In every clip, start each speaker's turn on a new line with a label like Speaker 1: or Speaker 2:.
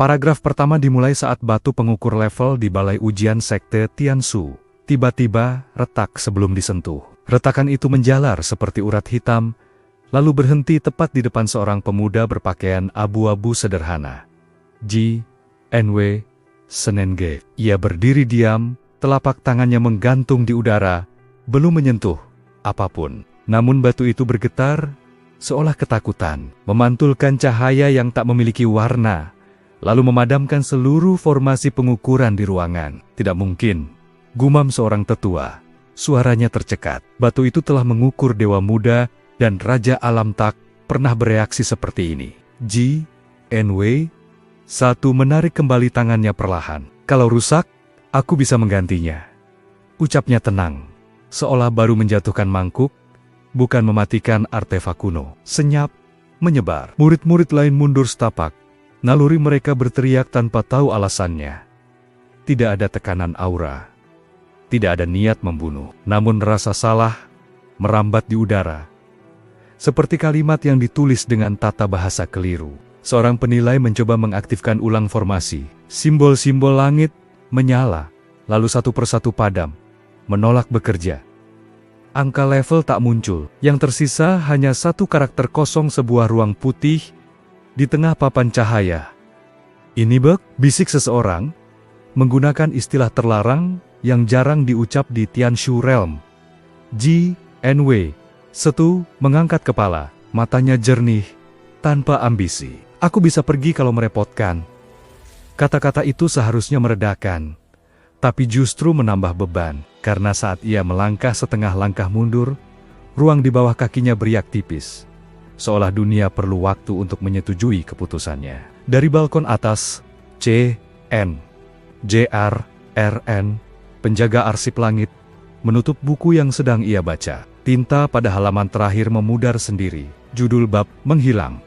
Speaker 1: Paragraf pertama dimulai saat batu pengukur level di balai ujian sekte Tianshu tiba-tiba retak sebelum disentuh. Retakan itu menjalar seperti urat hitam, lalu berhenti tepat di depan seorang pemuda berpakaian abu-abu sederhana. Ji Enwei Senenge. Ia berdiri diam, telapak tangannya menggantung di udara, belum menyentuh apapun. Namun batu itu bergetar, seolah ketakutan, memantulkan cahaya yang tak memiliki warna, lalu memadamkan seluruh formasi pengukuran di ruangan. Tidak mungkin, gumam seorang tetua. Suaranya tercekat. Batu itu telah mengukur dewa muda, dan Raja Alam tak pernah bereaksi seperti ini. Ji Enwei satu menarik kembali tangannya perlahan. Kalau rusak, aku bisa menggantinya. Ucapnya tenang, seolah baru menjatuhkan mangkuk, bukan mematikan artefak kuno. Senyap, menyebar. Murid-murid lain mundur setapak. Naluri mereka berteriak tanpa tahu alasannya. Tidak ada tekanan aura. Tidak ada niat membunuh. Namun rasa salah merambat di udara. Seperti kalimat yang ditulis dengan tata bahasa keliru. Seorang penilai mencoba mengaktifkan ulang formasi. Simbol-simbol langit menyala, lalu satu persatu padam, menolak bekerja. Angka level tak muncul. Yang tersisa hanya satu karakter kosong, sebuah ruang putih di tengah papan cahaya. Ini bek, bisik seseorang, menggunakan istilah terlarang yang jarang diucap di Tianshu Realm. Ji Enwei Setu mengangkat kepala, matanya jernih, tanpa ambisi. Aku bisa pergi kalau merepotkan. Kata-kata itu seharusnya meredakan, tapi justru menambah beban, karena saat ia melangkah setengah langkah mundur, ruang di bawah kakinya beriak tipis, seolah dunia perlu waktu untuk menyetujui keputusannya. Dari balkon atas, JRRN, penjaga arsip langit, menutup buku yang sedang ia baca. Tinta pada halaman terakhir memudar sendiri, judul bab menghilang.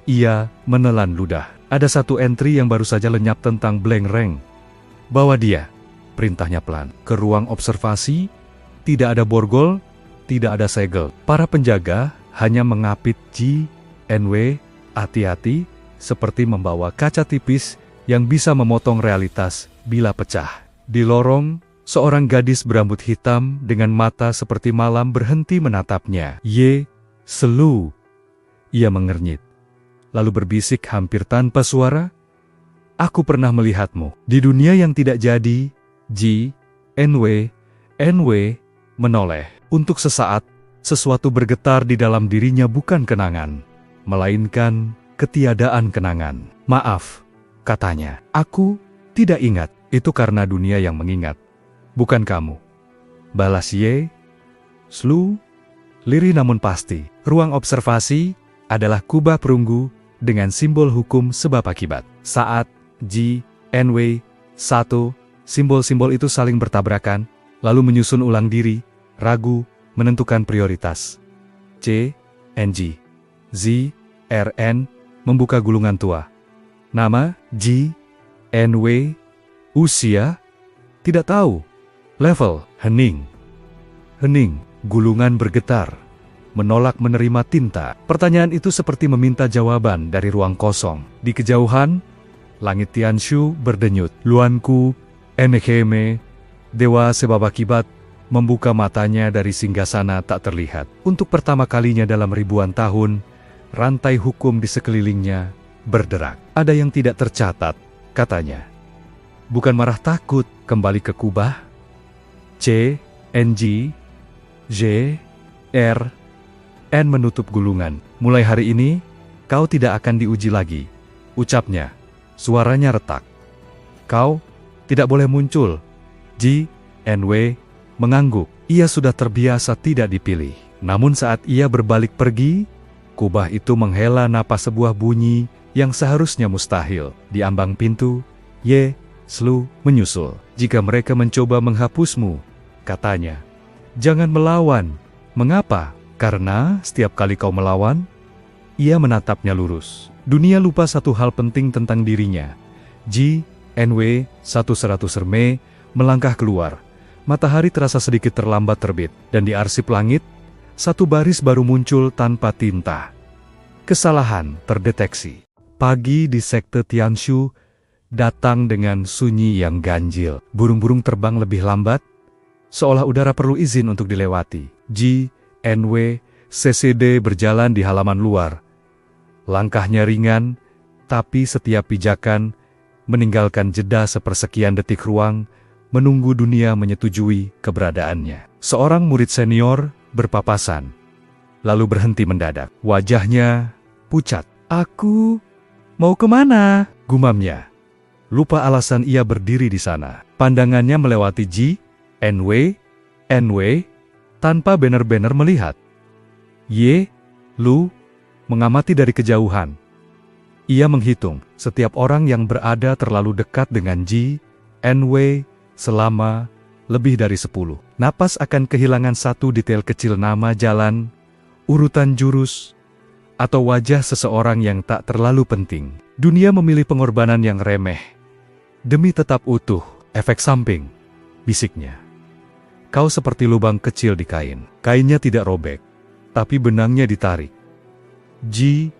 Speaker 1: Ia menelan ludah. Ada satu entry yang baru saja lenyap tentang Blank Rank. Bawa dia, perintahnya pelan, ke ruang observasi. Tidak ada borgol, tidak ada segel. Para penjaga hanya mengapit Ji Enwei, hati-hati, seperti membawa kaca tipis yang bisa memotong realitas bila pecah. Di lorong, seorang gadis berambut hitam dengan mata seperti malam berhenti menatapnya. Ye Selu. Ia mengernyit, lalu berbisik hampir tanpa suara, "Aku pernah melihatmu di dunia yang tidak jadi." Ji Enwei menoleh. Untuk sesaat, sesuatu bergetar di dalam dirinya, bukan kenangan, melainkan ketiadaan kenangan. "Maaf," katanya. "Aku tidak ingat." "Itu karena dunia yang mengingat, bukan kamu," balas Ye Selu, lirih namun pasti. Ruang observasi adalah kubah perunggu dengan simbol hukum sebab akibat. Saat Ji Enwei satu, simbol-simbol itu saling bertabrakan, lalu menyusun ulang diri, ragu, menentukan prioritas. CNG ZRN membuka gulungan tua. Nama Ji Enwei, usia tidak tahu, level hening. Gulungan bergetar, menolak menerima tinta. Pertanyaan itu seperti meminta jawaban dari ruang kosong. Di kejauhan, langit Tianshu berdenyut. Luanku Enheme, dewa sebab akibat, membuka matanya dari singgasana tak terlihat. Untuk pertama kalinya dalam ribuan tahun, rantai hukum di sekelilingnya berderak. "Ada yang tidak tercatat," katanya. Bukan marah, takut. Kembali ke kubah. CNG JRN menutup gulungan. "Mulai hari ini, kau tidak akan diuji lagi," ucapnya. Suaranya retak. "Kau tidak boleh muncul." Ji Enwei mengangguk. Ia sudah terbiasa tidak dipilih. Namun saat ia berbalik pergi, kubah itu menghela napas sebuah bunyi yang seharusnya mustahil. Di ambang pintu, Ye Selu menyusul. "Jika mereka mencoba menghapusmu," katanya, "jangan melawan." "Mengapa?" "Karena setiap kali kau melawan," ia menatapnya lurus. Dunia lupa satu hal penting tentang dirinya. Ji Enwei 100 Rme melangkah keluar. Matahari terasa sedikit terlambat terbit, dan di arsip langit, satu baris baru muncul tanpa tinta. Kesalahan terdeteksi. Pagi di sekte Tianshu datang dengan sunyi yang ganjil. Burung-burung terbang lebih lambat, seolah udara perlu izin untuk dilewati. Ji, NW, CCD berjalan di halaman luar. Langkahnya ringan, tapi setiap pijakan meninggalkan jeda sepersekian detik ruang, menunggu dunia menyetujui keberadaannya. Seorang murid senior berpapasan, lalu berhenti mendadak. Wajahnya pucat. "Aku mau kemana?" gumamnya. Lupa alasan ia berdiri di sana. Pandangannya melewati Ji, NW, tanpa benar-benar melihat. Ye, Lu, mengamati dari kejauhan. Ia menghitung setiap orang yang berada terlalu dekat dengan Ji, NW, selama lebih dari 10. Napas akan kehilangan satu detail kecil, nama jalan, urutan jurus, atau wajah seseorang yang tak terlalu penting. Dunia memilih pengorbanan yang remeh demi tetap utuh. Efek samping, bisiknya. Kau seperti lubang kecil di kain. Kainnya tidak robek, tapi benangnya ditarik. Ji,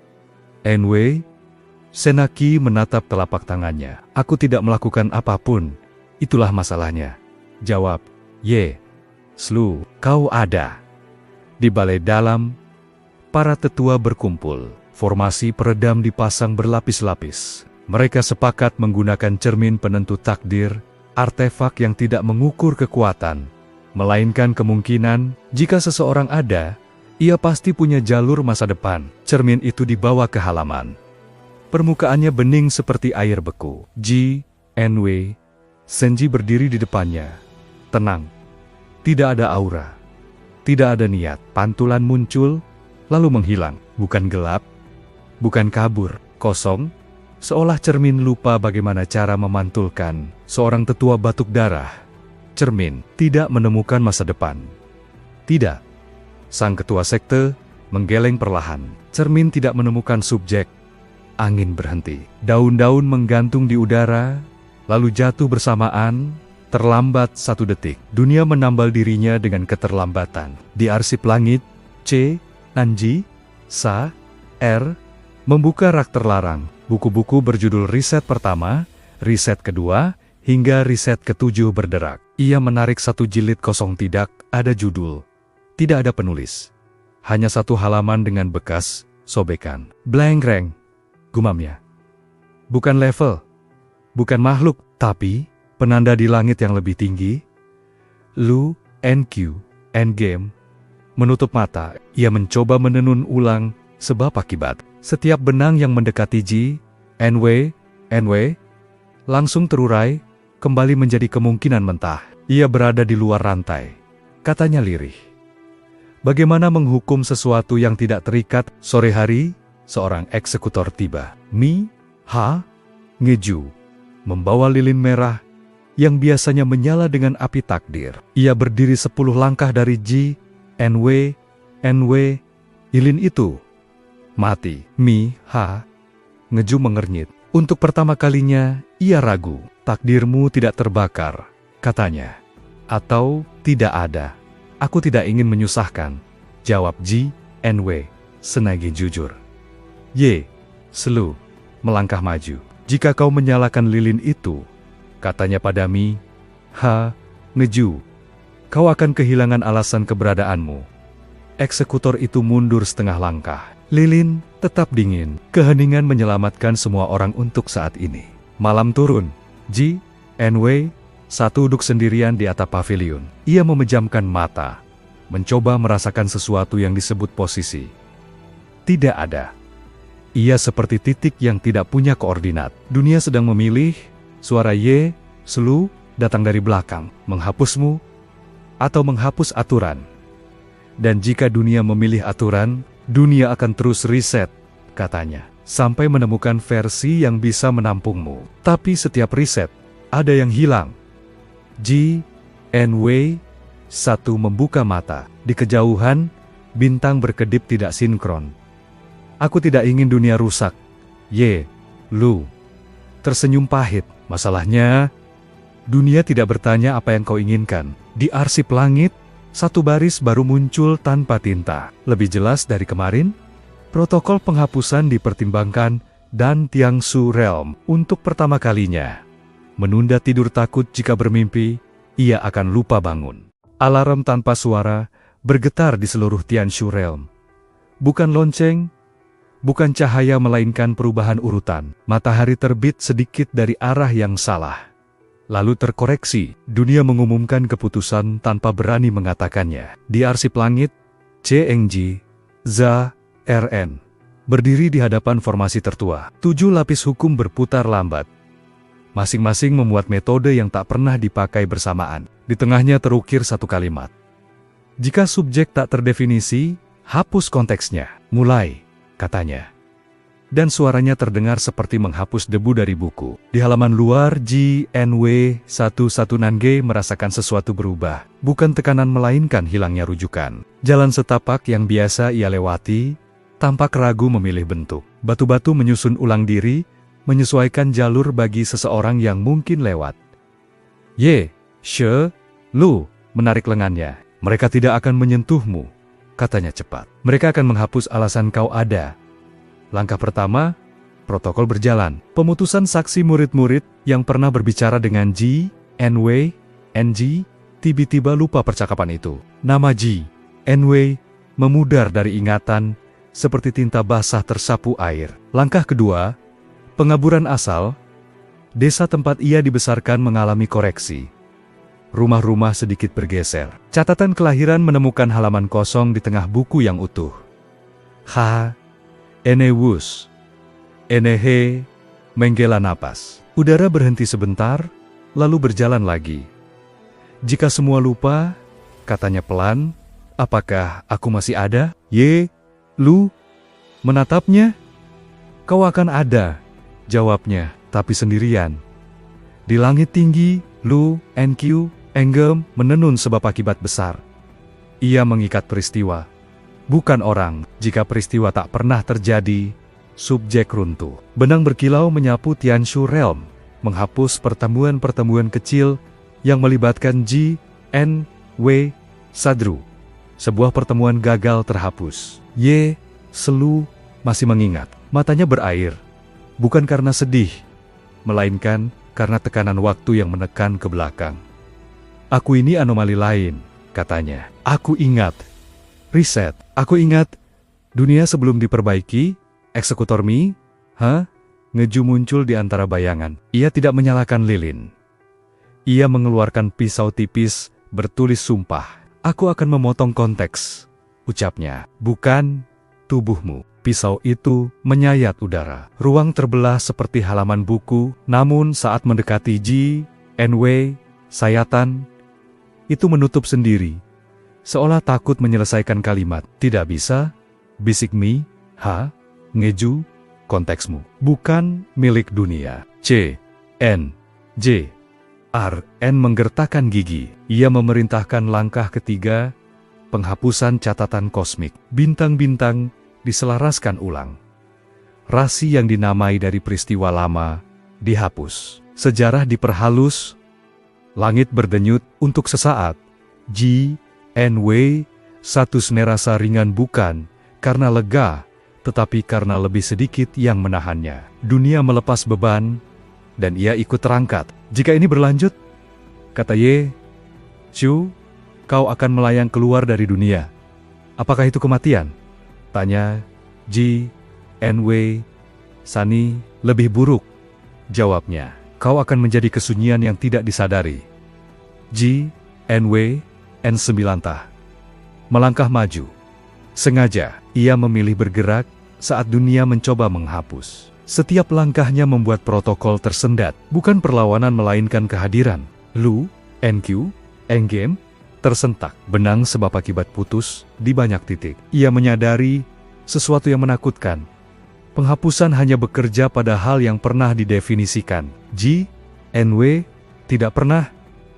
Speaker 1: NW, Senaki menatap telapak tangannya. "Aku tidak melakukan apapun, itulah masalahnya," jawab Ye. "Slu, kau ada." Di balai dalam, para tetua berkumpul. Formasi peredam dipasang berlapis-lapis. Mereka sepakat menggunakan cermin penentu takdir, artefak yang tidak mengukur kekuatan, melainkan kemungkinan. Jika seseorang ada, ia pasti punya jalur masa depan. Cermin itu dibawa ke halaman. Permukaannya bening seperti air beku. Ji, NW, Senji berdiri di depannya. Tenang. Tidak ada aura. Tidak ada niat. Pantulan muncul, lalu menghilang. Bukan gelap, bukan kabur. Kosong, seolah cermin lupa bagaimana cara memantulkan. Seorang tetua batuk darah. Cermin tidak menemukan masa depan. Tidak. Sang ketua sekte menggeleng perlahan. Cermin tidak menemukan subjek. Angin berhenti. Daun-daun menggantung di udara, lalu jatuh bersamaan, terlambat 1 detik. Dunia menambal dirinya dengan keterlambatan. Di arsip langit, C, Nanji, Sa, R, membuka rak terlarang. Buku-buku berjudul riset pertama, riset kedua, hingga riset ke-7 berderak. Ia menarik 1 jilid kosong, tidak ada judul. Tidak ada penulis. Hanya 1 halaman dengan bekas sobekan. "Blank-reng," gumamnya. "Bukan level, bukan makhluk, tapi penanda di langit yang lebih tinggi." Lu, NQ, Endgame, menutup mata. Ia mencoba menenun ulang sebab akibat. Setiap benang yang mendekati Ji, NW, langsung terurai, kembali menjadi kemungkinan mentah. Ia berada di luar rantai. Katanya lirih. Bagaimana menghukum sesuatu yang tidak terikat? Sore hari, seorang eksekutor tiba. Mi, Ha, Ngeju, membawa lilin merah yang biasanya menyala dengan api takdir. Ia berdiri 10 langkah dari Ji, NW, lilin itu mati. Mi, Ha, Ngeju mengernyit. Untuk pertama kalinya, ia ragu. "Takdirmu tidak terbakar," katanya. "Atau tidak ada." "Aku tidak ingin menyusahkan," jawab Ji, NW, senagi jujur. Ye, Slu, melangkah maju. "Jika kau menyalakan lilin itu," katanya pada Mi, Ha, Ngeju, "kau akan kehilangan alasan keberadaanmu." Eksekutor itu mundur setengah langkah. Lilin tetap dingin. Keheningan menyelamatkan semua orang untuk saat ini. Malam turun. Ji, NW, satu duduk sendirian di atap pavilion. Ia memejamkan mata, mencoba merasakan sesuatu yang disebut posisi. Tidak ada. Ia seperti titik yang tidak punya koordinat. Dunia sedang memilih. Suara Ye, Slu, datang dari belakang. Menghapusmu, atau menghapus aturan. Dan jika dunia memilih aturan, dunia akan terus riset, katanya, sampai menemukan versi yang bisa menampungmu. Tapi setiap riset, ada yang hilang. Ji, NW, satu membuka mata. Di kejauhan, bintang berkedip tidak sinkron. "Aku tidak ingin dunia rusak." Ye, Lu, tersenyum pahit. "Masalahnya, dunia tidak bertanya apa yang kau inginkan." Di arsip langit, 1 baris baru muncul tanpa tinta. Lebih jelas dari kemarin, protokol penghapusan dipertimbangkan, dan Tianshu Realm untuk pertama kalinya. Menunda tidur takut jika bermimpi, ia akan lupa bangun. Alarm tanpa suara bergetar di seluruh Tianshu Realm. Bukan lonceng, bukan cahaya melainkan perubahan urutan. Matahari terbit sedikit dari arah yang salah. Lalu terkoreksi, dunia mengumumkan keputusan tanpa berani mengatakannya. Di arsip langit, CNG, ZA, RN, berdiri di hadapan formasi tertua. 7 lapis hukum berputar lambat. Masing-masing memuat metode yang tak pernah dipakai bersamaan. Di tengahnya terukir satu kalimat. Jika subjek tak terdefinisi, hapus konteksnya. Mulai, katanya. Dan suaranya terdengar seperti menghapus debu dari buku. Di halaman luar, GNW 11 Nange merasakan sesuatu berubah. Bukan tekanan melainkan hilangnya rujukan. Jalan setapak yang biasa ia lewati, tampak ragu memilih bentuk. Batu-batu menyusun ulang diri, menyesuaikan jalur bagi seseorang yang mungkin lewat. Ye, she, lu, menarik lengannya. Mereka tidak akan menyentuhmu, katanya cepat. Mereka akan menghapus alasan kau ada. Langkah pertama, protokol berjalan. Pemutusan saksi murid-murid yang pernah berbicara dengan Ji, NW, NG, tiba-tiba lupa percakapan itu. Nama Ji, NW, memudar dari ingatan, seperti tinta basah tersapu air. Langkah kedua, pengaburan asal, desa tempat ia dibesarkan mengalami koreksi. Rumah-rumah sedikit bergeser. Catatan kelahiran menemukan halaman kosong di tengah buku yang utuh. Ene wus, ene he, menggela napas. Udara berhenti sebentar, lalu berjalan lagi. Jika semua lupa, katanya pelan, apakah aku masih ada? Ye, lu, menatapnya? Kau akan ada, jawabnya, tapi sendirian. Di langit tinggi, Lu, NQ, Enggem, menenun sebab akibat besar. Ia mengikat peristiwa. Bukan orang, jika peristiwa tak pernah terjadi, subjek runtuh. Benang berkilau menyapu Tianshu Realm, menghapus pertemuan-pertemuan kecil yang melibatkan Ji, N, W, Sadru. Sebuah pertemuan gagal terhapus. Ye, Selu, masih mengingat. Matanya berair. Bukan karena sedih, melainkan karena tekanan waktu yang menekan ke belakang. Aku ini anomali lain, katanya. Aku ingat. Riset, aku ingat. Dunia sebelum diperbaiki, eksekutor Mi, Ngeju muncul di antara bayangan. Ia tidak menyalakan lilin. Ia mengeluarkan pisau tipis, bertulis sumpah. Aku akan memotong konteks, ucapnya. Bukan tubuhmu. Pisau itu menyayat udara. Ruang terbelah seperti halaman buku, namun saat mendekati Ji, NW, sayatan, itu menutup sendiri. Seolah takut menyelesaikan kalimat. Tidak bisa, bisik Mi, Ngeju, konteksmu. Bukan milik dunia. C, N, J, R, N menggertakkan gigi. Ia memerintahkan langkah ketiga, penghapusan catatan kosmik. Bintang-bintang diselaraskan ulang. Rasi yang dinamai dari peristiwa lama dihapus. Sejarah diperhalus. Langit berdenyut untuk sesaat. Ji, NW, satu rasa ringan bukan karena lega, tetapi karena lebih sedikit yang menahannya. Dunia melepas beban, dan ia ikut terangkat. Jika ini berlanjut, kata Ye, Chu, kau akan melayang keluar dari dunia. Apakah itu kematian? Tanya Ji, NW, Sani, lebih buruk. Jawabnya, kau akan menjadi kesunyian yang tidak disadari. Ji, NW, N9 melangkah maju. Sengaja, ia memilih bergerak saat dunia mencoba menghapus. Setiap langkahnya membuat protokol tersendat. Bukan perlawanan melainkan kehadiran. Lu, NQ, Enggem, tersentak. Benang sebab akibat putus di banyak titik. Ia menyadari sesuatu yang menakutkan. Penghapusan hanya bekerja pada hal yang pernah didefinisikan. Ji, NW, tidak pernah.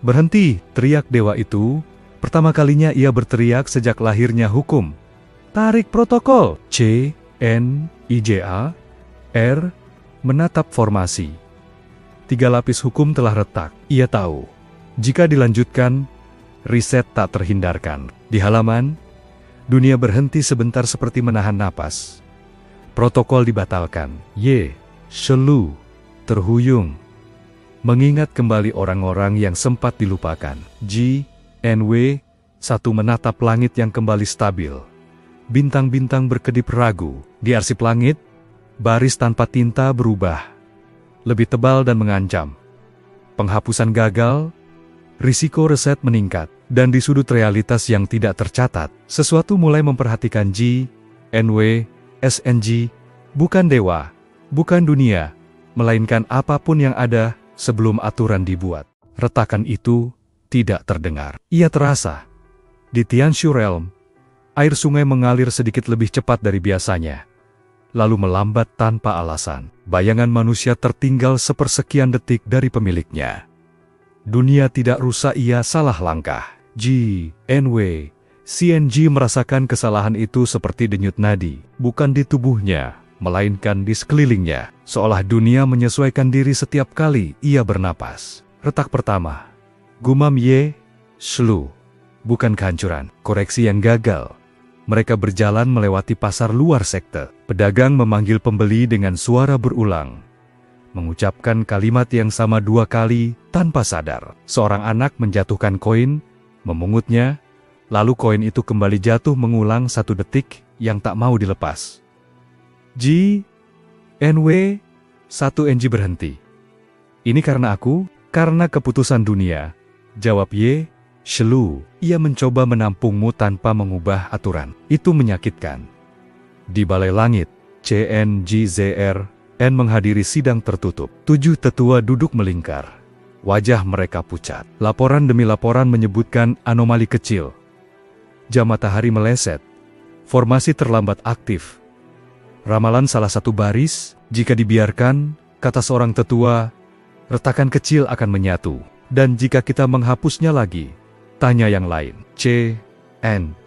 Speaker 1: Berhenti, teriak dewa itu. Pertama kalinya ia berteriak sejak lahirnya hukum. Tarik protokol. C, N, IJA, R, menatap formasi. 3 lapis hukum telah retak. Ia tahu, jika dilanjutkan, riset tak terhindarkan. Di halaman, dunia berhenti sebentar seperti menahan napas. Protokol dibatalkan. Y, Shelu terhuyung, mengingat kembali orang-orang yang sempat dilupakan. Ji, NW, 1 menatap langit yang kembali stabil. Bintang-bintang berkedip ragu. Di arsip langit, baris tanpa tinta berubah, lebih tebal dan mengancam. Penghapusan gagal, risiko reset meningkat, dan di sudut realitas yang tidak tercatat, sesuatu mulai memperhatikan Ji, NW, SNG, bukan dewa, bukan dunia, melainkan apapun yang ada sebelum aturan dibuat. Retakan itu tidak terdengar. Ia terasa. Di Tianshu Realm, air sungai mengalir sedikit lebih cepat dari biasanya, lalu melambat tanpa alasan. Bayangan manusia tertinggal sepersekian detik dari pemiliknya. Dunia tidak rusak, ia salah langkah. Ji, NW, CNG merasakan kesalahan itu seperti denyut nadi, bukan di tubuhnya, melainkan di sekelilingnya. Seolah dunia menyesuaikan diri setiap kali ia bernapas. Retak pertama. Gumam Ye, Shelu. Bukan kehancuran, koreksi yang gagal. Mereka berjalan melewati pasar luar sekte. Pedagang memanggil pembeli dengan suara berulang, mengucapkan kalimat yang sama 2 kali tanpa sadar. Seorang anak menjatuhkan koin, memungutnya, lalu koin itu kembali jatuh mengulang 1 detik yang tak mau dilepas. Ji, NW, 1 NG berhenti. Ini karena aku, karena keputusan dunia, jawab Ye, Shelu. Ia mencoba menampungmu tanpa mengubah aturan. Itu menyakitkan. Di balai langit, CNGZR, N menghadiri sidang tertutup. 7 tetua duduk melingkar. Wajah mereka pucat. Laporan demi laporan menyebutkan anomali kecil. Jam matahari meleset. Formasi terlambat aktif. Ramalan salah satu baris, jika dibiarkan, kata seorang tetua, retakan kecil akan menyatu. Dan jika kita menghapusnya lagi, tanya yang lain. C, N,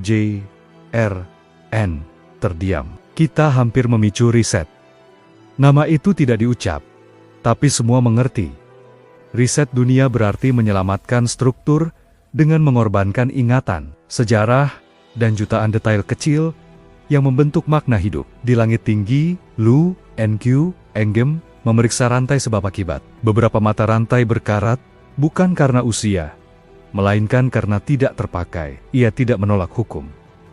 Speaker 1: J, R, N, terdiam. Kita hampir memicu riset. Nama itu tidak diucap, tapi semua mengerti. Riset dunia berarti menyelamatkan struktur dengan mengorbankan ingatan, sejarah, dan jutaan detail kecil yang membentuk makna hidup. Di langit tinggi, Lu, NQ, Enggem, memeriksa rantai sebab akibat. Beberapa mata rantai berkarat, bukan karena usia, melainkan karena tidak terpakai. Ia tidak menolak hukum,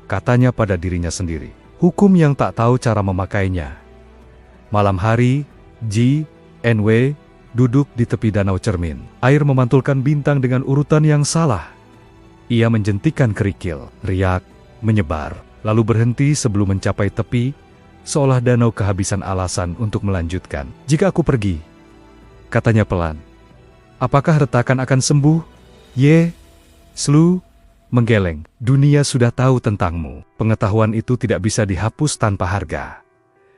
Speaker 1: katanya pada dirinya sendiri. Hukum yang tak tahu cara memakainya. Malam hari, Ji, NW, duduk di tepi danau cermin. Air memantulkan bintang dengan urutan yang salah. Ia menjentikan kerikil, riak, menyebar, lalu berhenti sebelum mencapai tepi, seolah danau kehabisan alasan untuk melanjutkan. Jika aku pergi, katanya pelan, apakah retakan akan sembuh? Ye, Shelu, menggeleng. Dunia sudah tahu tentangmu. Pengetahuan itu tidak bisa dihapus tanpa harga.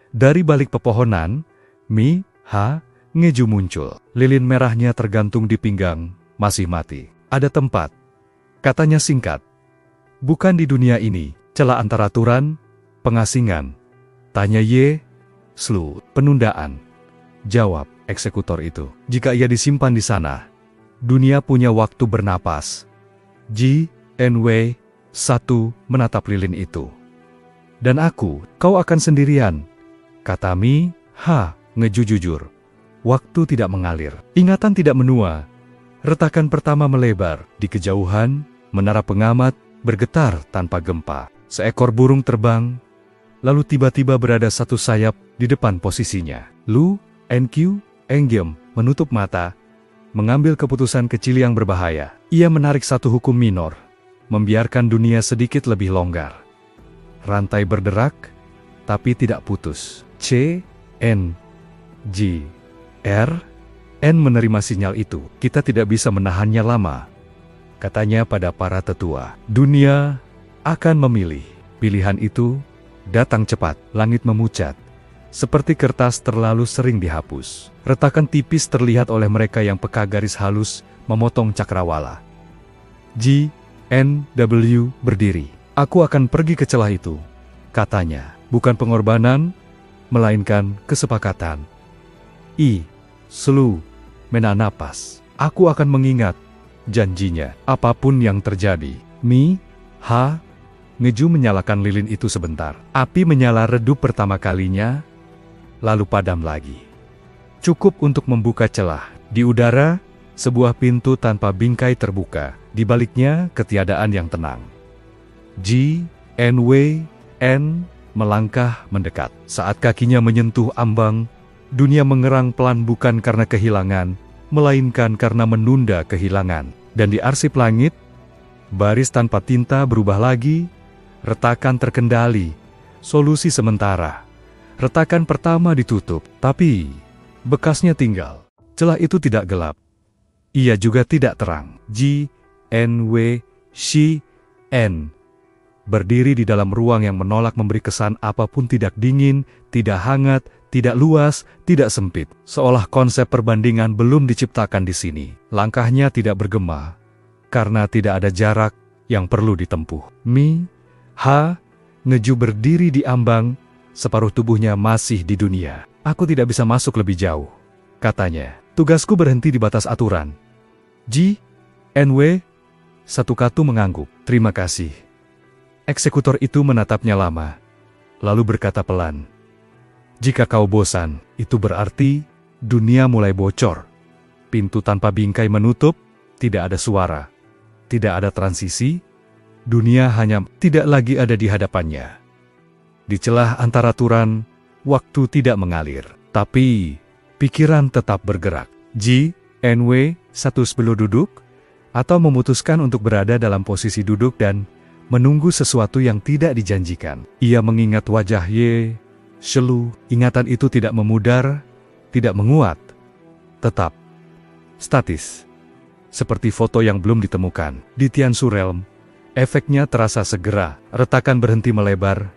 Speaker 1: Dari balik pepohonan, Mi, Ha, Ngeju muncul. Lilin merahnya tergantung di pinggang, masih mati. Ada tempat, katanya singkat. Bukan di dunia ini, celah antara aturan, pengasingan. Tanya Ye, Shelu, penundaan. Jawab eksekutor itu. Jika ia disimpan di sana, dunia punya waktu bernapas. Ji, NW, 1 menatap lilin itu. Dan aku, kau akan sendirian. Kata Mi, Ha, Ngeju jujur. Waktu tidak mengalir. Ingatan tidak menua. Retakan pertama melebar. Di kejauhan, menara pengamat bergetar tanpa gempa. Seekor burung terbang, lalu tiba-tiba berada 1 sayap di depan posisinya. Lu, NQ, Enggem, menutup mata, mengambil keputusan kecil yang berbahaya. Ia menarik 1 hukum minor, membiarkan dunia sedikit lebih longgar. Rantai berderak, tapi tidak putus. C, N, G, R, N menerima sinyal itu. Kita tidak bisa menahannya lama, katanya pada para tetua. Dunia akan memilih. Pilihan itu datang cepat. Langit memucat, seperti kertas terlalu sering dihapus. Retakan tipis terlihat oleh mereka yang peka garis halus memotong cakrawala. G, N, W berdiri. Aku akan pergi ke celah itu, katanya. Bukan pengorbanan, melainkan kesepakatan. I, Shelu, mena napas. Aku akan mengingat janjinya, apapun yang terjadi. Mi, Ha, Ngeju menyalakan lilin itu sebentar. Api menyala redup pertama kalinya, lalu padam lagi. Cukup untuk membuka celah. Di udara, sebuah pintu tanpa bingkai terbuka. Di baliknya, ketiadaan yang tenang. N melangkah mendekat. Saat kakinya menyentuh ambang, dunia mengerang pelan bukan karena kehilangan, melainkan karena menunda kehilangan. Dan di arsip langit, baris tanpa tinta berubah lagi, retakan terkendali, solusi sementara. Retakan pertama ditutup, tapi bekasnya tinggal. Celah itu tidak gelap. Ia juga tidak terang. Berdiri di dalam ruang yang menolak memberi kesan apapun, tidak dingin, tidak hangat, tidak luas, tidak sempit. Seolah konsep perbandingan belum diciptakan di sini. Langkahnya tidak bergema, karena tidak ada jarak yang perlu ditempuh. Ngeju berdiri di ambang, separuh tubuhnya masih di dunia. Aku tidak bisa masuk lebih jauh, katanya. Tugasku berhenti di batas aturan. Satu katu mengangguk. Terima kasih. Eksekutor itu menatapnya lama, lalu berkata pelan, jika kau bosan, itu berarti dunia mulai bocor. Pintu tanpa bingkai menutup, tidak ada suara, tidak ada transisi, dunia hanya tidak lagi ada di hadapannya. Di celah antara aturan, waktu tidak mengalir, tapi pikiran tetap bergerak. Sebelum duduk, atau memutuskan untuk berada dalam posisi duduk dan menunggu sesuatu yang tidak dijanjikan. Ia mengingat wajah Shelu. Ingatan itu tidak memudar, tidak menguat, tetap statis. Seperti foto yang belum ditemukan. Di Tianshu Realm, efeknya terasa segera. Retakan berhenti melebar,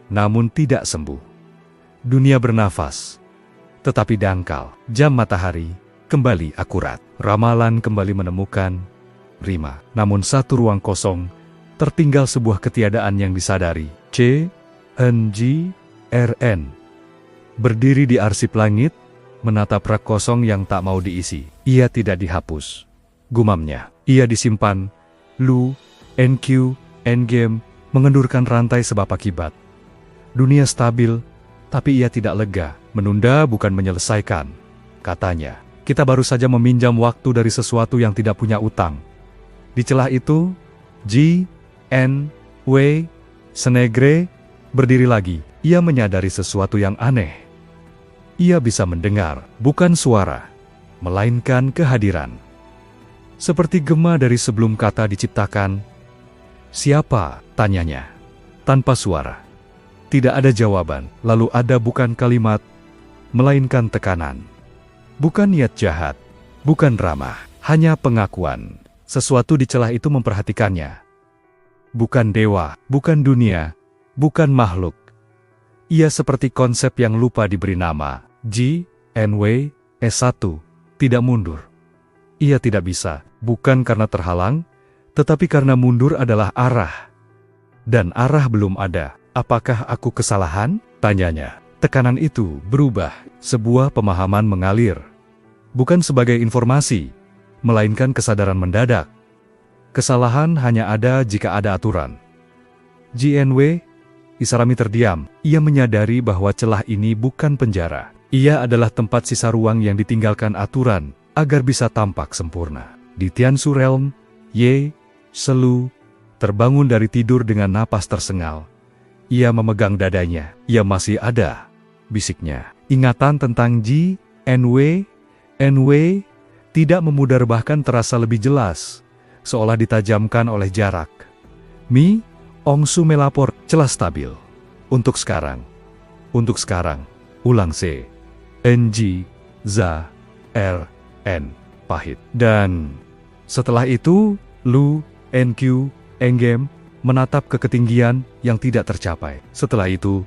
Speaker 1: namun tidak sembuh. Dunia bernafas, tetapi dangkal. Jam matahari kembali akurat. Ramalan kembali menemukan rima. Namun satu ruang kosong, tertinggal sebuah ketiadaan yang disadari. Berdiri di arsip langit, menatap rak kosong yang tak mau diisi. Ia tidak dihapus, gumamnya. Ia disimpan. Endgame mengendurkan rantai sebab akibat. Dunia stabil, tapi ia tidak lega. Menunda bukan menyelesaikan, katanya. Kita baru saja meminjam waktu dari sesuatu yang tidak punya utang. Di celah itu, Snegre berdiri lagi. Ia menyadari sesuatu yang aneh. Ia bisa mendengar, bukan suara, melainkan kehadiran. Seperti gema dari sebelum kata diciptakan. Siapa? Tanyanya. Tanpa suara. Tidak ada jawaban. Lalu ada bukan kalimat, melainkan tekanan. Bukan niat jahat, bukan ramah, hanya pengakuan. Sesuatu di celah itu memperhatikannya. Bukan dewa, bukan dunia, bukan makhluk. Ia seperti konsep yang lupa diberi nama. Tidak mundur. Ia tidak bisa, bukan karena terhalang, tetapi karena mundur adalah arah. Dan arah belum ada. Apakah aku kesalahan? Tanyanya. Tekanan itu berubah, sebuah pemahaman mengalir. Bukan sebagai informasi, melainkan kesadaran mendadak. Kesalahan hanya ada jika ada aturan. Isarami terdiam. Ia menyadari bahwa celah ini bukan penjara. Ia adalah tempat sisa ruang yang ditinggalkan aturan, agar bisa tampak sempurna. Di Tianshu Realm, Shelu terbangun dari tidur dengan napas tersengal. Ia memegang dadanya. Ia masih ada, bisiknya. Ingatan tentang NW tidak memudar, bahkan terasa lebih jelas, seolah ditajamkan oleh jarak. Ongsu melapor, celah stabil. Untuk sekarang. Untuk sekarang. Ulang pahit. Dan setelah itu, Endgame menatap ke ketinggian yang tidak tercapai. Setelah itu,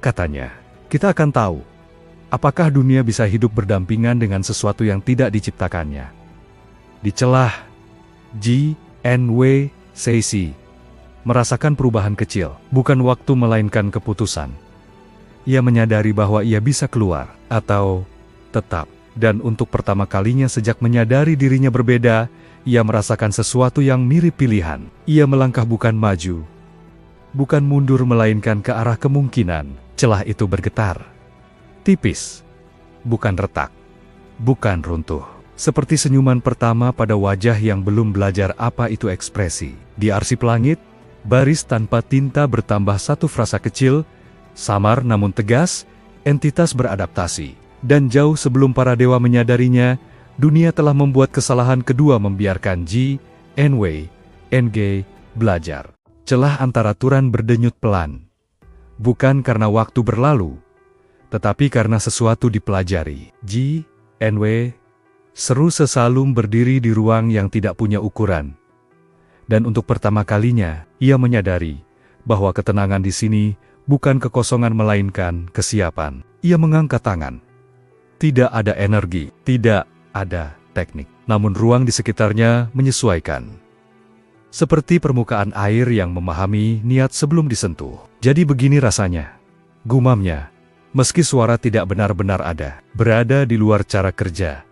Speaker 1: katanya, kita akan tahu apakah dunia bisa hidup berdampingan dengan sesuatu yang tidak diciptakannya. Di celah merasakan perubahan kecil, bukan waktu melainkan keputusan. Ia menyadari bahwa ia bisa keluar, atau tetap. Dan untuk pertama kalinya sejak menyadari dirinya berbeda, ia merasakan sesuatu yang mirip pilihan. Ia melangkah bukan maju, bukan mundur, melainkan ke arah kemungkinan. Celah itu bergetar. Tipis. Bukan retak. Bukan runtuh. Seperti senyuman pertama pada wajah yang belum belajar apa itu ekspresi. Di arsip langit, baris tanpa tinta bertambah satu frasa kecil, samar namun tegas, entitas beradaptasi. Dan jauh sebelum para dewa menyadarinya, dunia telah membuat kesalahan kedua membiarkan Ji, Enwei, Enge belajar. Celah antara aturan berdenyut pelan. Bukan karena waktu berlalu, tetapi karena sesuatu dipelajari. Ji, Enwei, seru sesalum berdiri di ruang yang tidak punya ukuran. Dan untuk pertama kalinya, ia menyadari bahwa ketenangan di sini bukan kekosongan melainkan kesiapan. Ia mengangkat tangan. Tidak ada energi, tidak ada teknik. Namun ruang di sekitarnya menyesuaikan. Seperti permukaan air yang memahami niat sebelum disentuh. Jadi begini rasanya, gumamnya, meski suara tidak benar-benar ada, berada di luar cara kerja.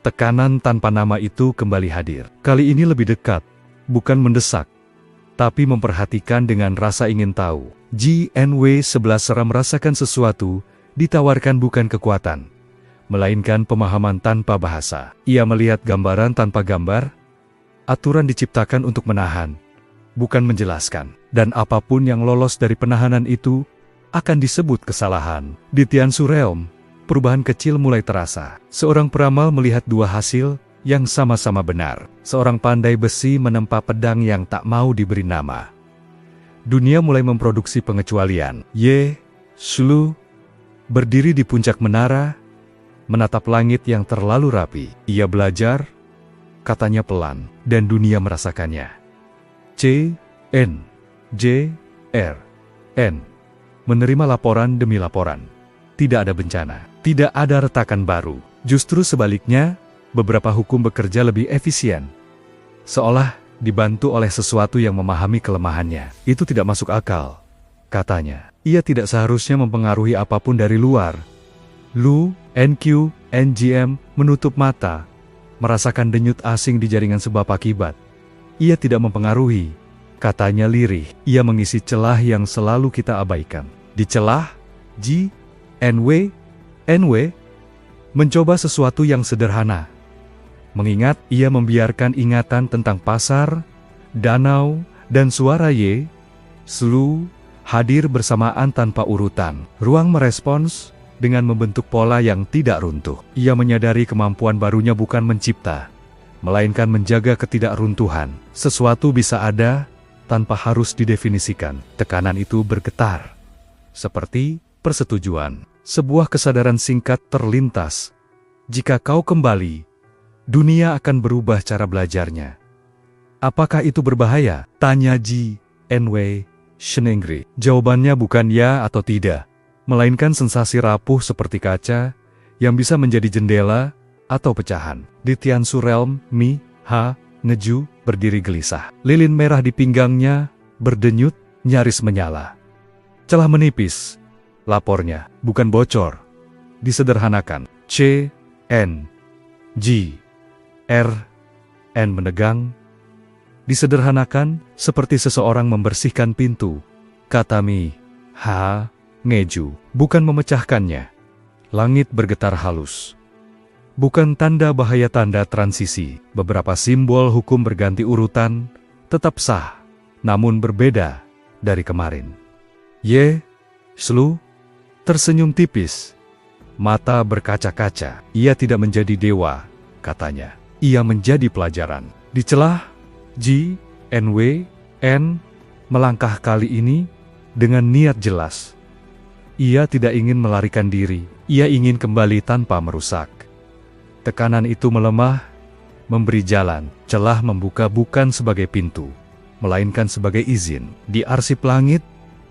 Speaker 1: Tekanan tanpa nama itu kembali hadir. Kali ini lebih dekat, bukan mendesak, tapi memperhatikan dengan rasa ingin tahu. Ji Enwei sebelah seram merasakan sesuatu, ditawarkan bukan kekuatan, melainkan pemahaman tanpa bahasa. Ia melihat gambaran tanpa gambar. Aturan diciptakan untuk menahan, bukan menjelaskan. Dan apapun yang lolos dari penahanan itu, akan disebut kesalahan. Di Tianshu Realm, perubahan kecil mulai terasa. Seorang peramal melihat dua hasil yang sama-sama benar. Seorang pandai besi menempa pedang yang tak mau diberi nama. Dunia mulai memproduksi pengecualian. Ye Shlu berdiri di puncak menara, menatap langit yang terlalu rapi. Ia belajar, katanya pelan, dan dunia merasakannya. C, N, J, R, N. Menerima laporan demi laporan. Tidak ada bencana. Tidak ada retakan baru. Justru sebaliknya, beberapa hukum bekerja lebih efisien. Seolah dibantu oleh sesuatu yang memahami kelemahannya. Itu tidak masuk akal, katanya. Ia tidak seharusnya mempengaruhi apapun dari luar. Lu, NQ, NGM menutup mata, merasakan denyut asing di jaringan sebab akibat. Ia tidak mempengaruhi, katanya lirih. Ia mengisi celah yang selalu kita abaikan. Di celah, Ji, Enwei, mencoba sesuatu yang sederhana. Mengingat, ia membiarkan ingatan tentang pasar, danau, dan suara Ye, Shlu, hadir bersamaan tanpa urutan. Ruang merespons dengan membentuk pola yang tidak runtuh. Ia menyadari kemampuan barunya bukan mencipta, melainkan menjaga ketidakruntuhan. Sesuatu bisa ada tanpa harus didefinisikan. Tekanan itu bergetar, seperti persetujuan. Sebuah kesadaran singkat terlintas. Jika kau kembali, dunia akan berubah cara belajarnya. Apakah itu berbahaya? Tanya Ji, Enwei, Shenengri. Jawabannya bukan ya atau tidak, melainkan sensasi rapuh seperti kaca yang bisa menjadi jendela atau pecahan. Di Tianshu Realm, Mi, Ha, Ngeju berdiri gelisah. Lilin merah di pinggangnya berdenyut, nyaris menyala. Celah menipis. Lapornya bukan bocor, disederhanakan. C, N, G, R, N menegang. Disederhanakan seperti seseorang membersihkan pintu, kata Mi, Ha, Ngeju, bukan memecahkannya. Langit bergetar halus. Bukan tanda bahaya, tanda transisi. Beberapa simbol hukum berganti urutan, tetap sah, namun berbeda dari kemarin. Ye Shlu tersenyum tipis. Mata berkaca-kaca. Ia tidak menjadi dewa, katanya. Ia menjadi pelajaran. Di celah, Ji, Enwei, N melangkah kali ini dengan niat jelas. Ia tidak ingin melarikan diri. Ia ingin kembali tanpa merusak. Tekanan itu melemah, memberi jalan. Celah membuka bukan sebagai pintu, melainkan sebagai izin. Di arsip langit,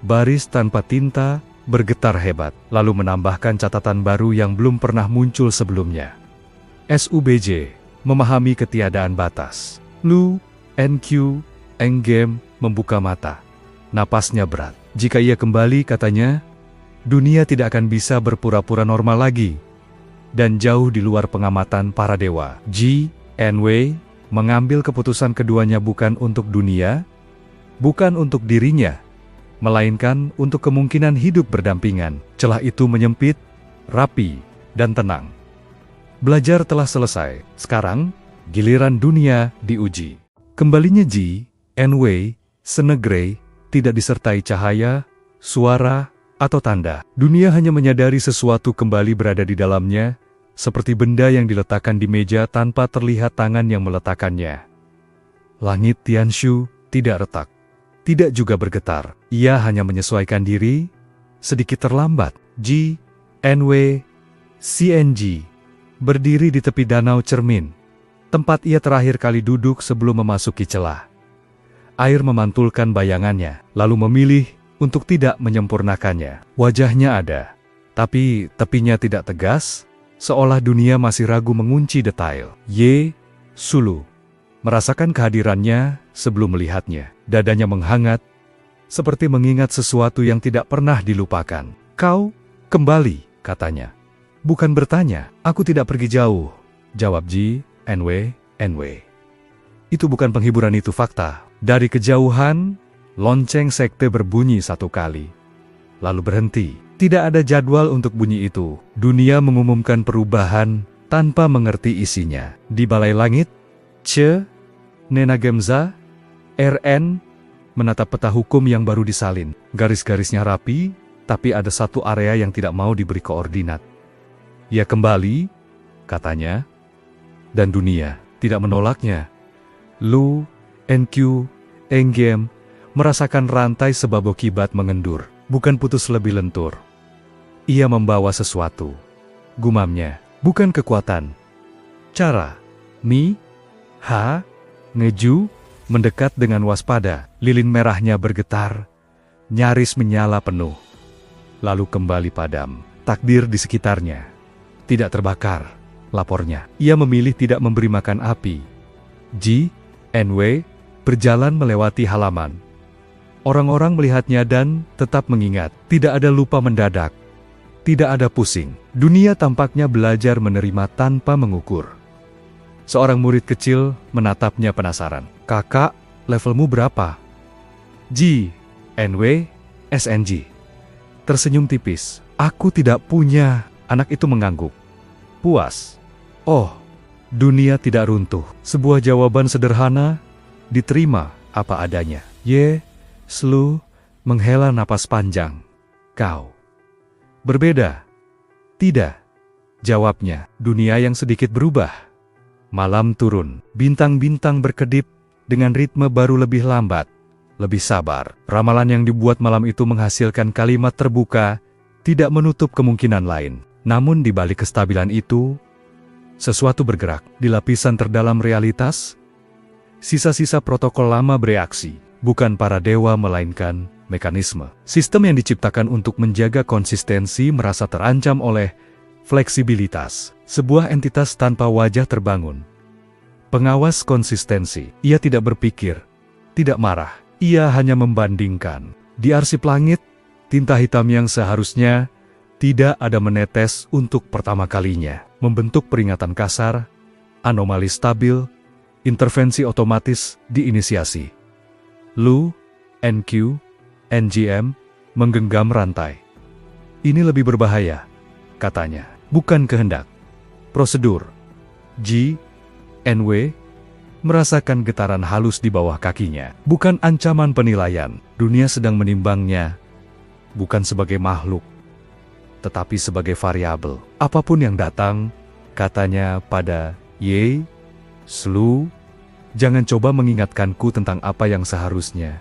Speaker 1: baris tanpa tinta bergetar hebat, lalu menambahkan catatan baru yang belum pernah muncul sebelumnya. SUBJ memahami ketiadaan batas. Lu, NQ, Enggem membuka mata. Napasnya berat. Jika ia kembali, katanya, dunia tidak akan bisa berpura-pura normal lagi. Dan jauh di luar pengamatan para dewa. Ji, Enwei mengambil keputusan keduanya bukan untuk dunia, bukan untuk dirinya, melainkan untuk kemungkinan hidup berdampingan. Celah itu menyempit, rapi, dan tenang. Belajar telah selesai, sekarang giliran dunia diuji. Kembalinya Ji, Enwei, Senegrey, tidak disertai cahaya, suara, atau tanda. Dunia hanya menyadari sesuatu kembali berada di dalamnya, seperti benda yang diletakkan di meja tanpa terlihat tangan yang meletakkannya. Langit Tianshu tidak retak, tidak juga bergetar. Ia hanya menyesuaikan diri, sedikit terlambat. Ji, Enwei, CNG, berdiri di tepi danau cermin, tempat ia terakhir kali duduk sebelum memasuki celah. Air memantulkan bayangannya, lalu memilih untuk tidak menyempurnakannya. Wajahnya ada, tapi tepinya tidak tegas, seolah dunia masih ragu mengunci detail. Ye Sulu merasakan kehadirannya sebelum melihatnya. Dadanya menghangat, seperti mengingat sesuatu yang tidak pernah dilupakan. Kau kembali, katanya. Bukan bertanya, aku tidak pergi jauh, jawab Ji, Enwei. Itu bukan penghiburan, itu fakta. Dari kejauhan, lonceng sekte berbunyi satu kali, lalu berhenti. Tidak ada jadwal untuk bunyi itu. Dunia mengumumkan perubahan tanpa mengerti isinya. Di balai langit, Nenagemza, RN, menatap peta hukum yang baru disalin. Garis-garisnya rapi, tapi ada satu area yang tidak mau diberi koordinat. Ia kembali, katanya, dan dunia tidak menolaknya. Lu, NQ, Enggem, merasakan rantai sebabok kibat mengendur, bukan putus lebih lentur. Ia membawa sesuatu, gumamnya, bukan kekuatan. Cara, Ngeju, mendekat dengan waspada, lilin merahnya bergetar, nyaris menyala penuh. Lalu kembali padam, takdir di sekitarnya. Tidak terbakar, lapornya. Ia memilih tidak memberi makan api. Ji, Enwei, berjalan melewati halaman. Orang-orang melihatnya dan tetap mengingat. Tidak ada lupa mendadak. Tidak ada pusing. Dunia tampaknya belajar menerima tanpa mengukur. Seorang murid kecil menatapnya penasaran. Kakak, levelmu berapa? Ji, Enwei, SNG. Tersenyum tipis. Aku tidak punya. Anak itu mengangguk. Puas. Oh, dunia tidak runtuh. Sebuah jawaban sederhana, diterima apa adanya. Ye Slu menghela napas panjang. Kau berbeda. Tidak, jawabnya. Dunia yang sedikit berubah. Malam turun, bintang-bintang berkedip dengan ritme baru, lebih lambat, lebih sabar. Ramalan yang dibuat malam itu menghasilkan kalimat terbuka, tidak menutup kemungkinan lain. Namun di balik kestabilan itu, sesuatu bergerak. Di lapisan terdalam realitas, sisa-sisa protokol lama bereaksi. Bukan para dewa melainkan mekanisme. Sistem yang diciptakan untuk menjaga konsistensi merasa terancam oleh fleksibilitas. Sebuah entitas tanpa wajah terbangun. Pengawas konsistensi. Ia tidak berpikir, tidak marah. Ia hanya membandingkan. Di arsip langit, tinta hitam yang seharusnya tidak ada menetes untuk pertama kalinya. Membentuk peringatan kasar, anomali stabil, intervensi otomatis diinisiasi. Lu, NQ, NGM, menggenggam rantai. Ini lebih berbahaya, katanya. Bukan kehendak. Prosedur. Ji, Enwei, merasakan getaran halus di bawah kakinya. Bukan ancaman penilaian. Dunia sedang menimbangnya. Bukan sebagai makhluk, tetapi sebagai variabel. Apapun yang datang, katanya pada Ye Slu, jangan coba mengingatkanku tentang apa yang seharusnya.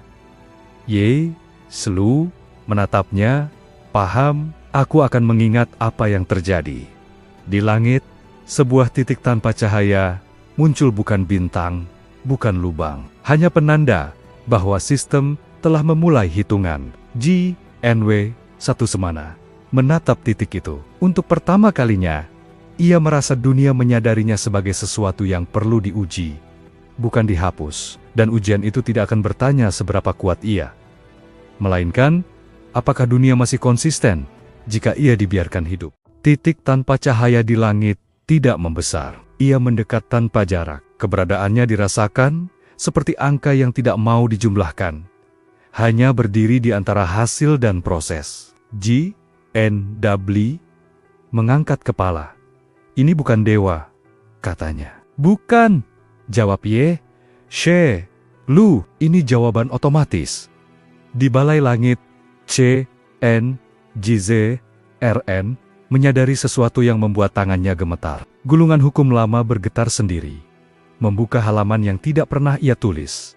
Speaker 1: Ye Slu menatapnya, paham, aku akan mengingat apa yang terjadi. Di langit, sebuah titik tanpa cahaya, muncul bukan bintang, bukan lubang. Hanya penanda bahwa sistem telah memulai hitungan. Ji, Enwei, satu semana, menatap titik itu. Untuk pertama kalinya, ia merasa dunia menyadarinya sebagai sesuatu yang perlu diuji, bukan dihapus. Dan ujian itu tidak akan bertanya seberapa kuat ia, melainkan, apakah dunia masih konsisten jika ia dibiarkan hidup. Titik tanpa cahaya di langit tidak membesar. Ia mendekat tanpa jarak. Keberadaannya dirasakan seperti angka yang tidak mau dijumlahkan. Hanya berdiri di antara hasil dan proses. Ji, NW, mengangkat kepala. Ini bukan dewa, katanya. Bukan, jawab Ye. She, Lu, ini jawaban otomatis. Di balai langit, C, N, G, Z, R, N, menyadari sesuatu yang membuat tangannya gemetar. Gulungan hukum lama bergetar sendiri, membuka halaman yang tidak pernah ia tulis.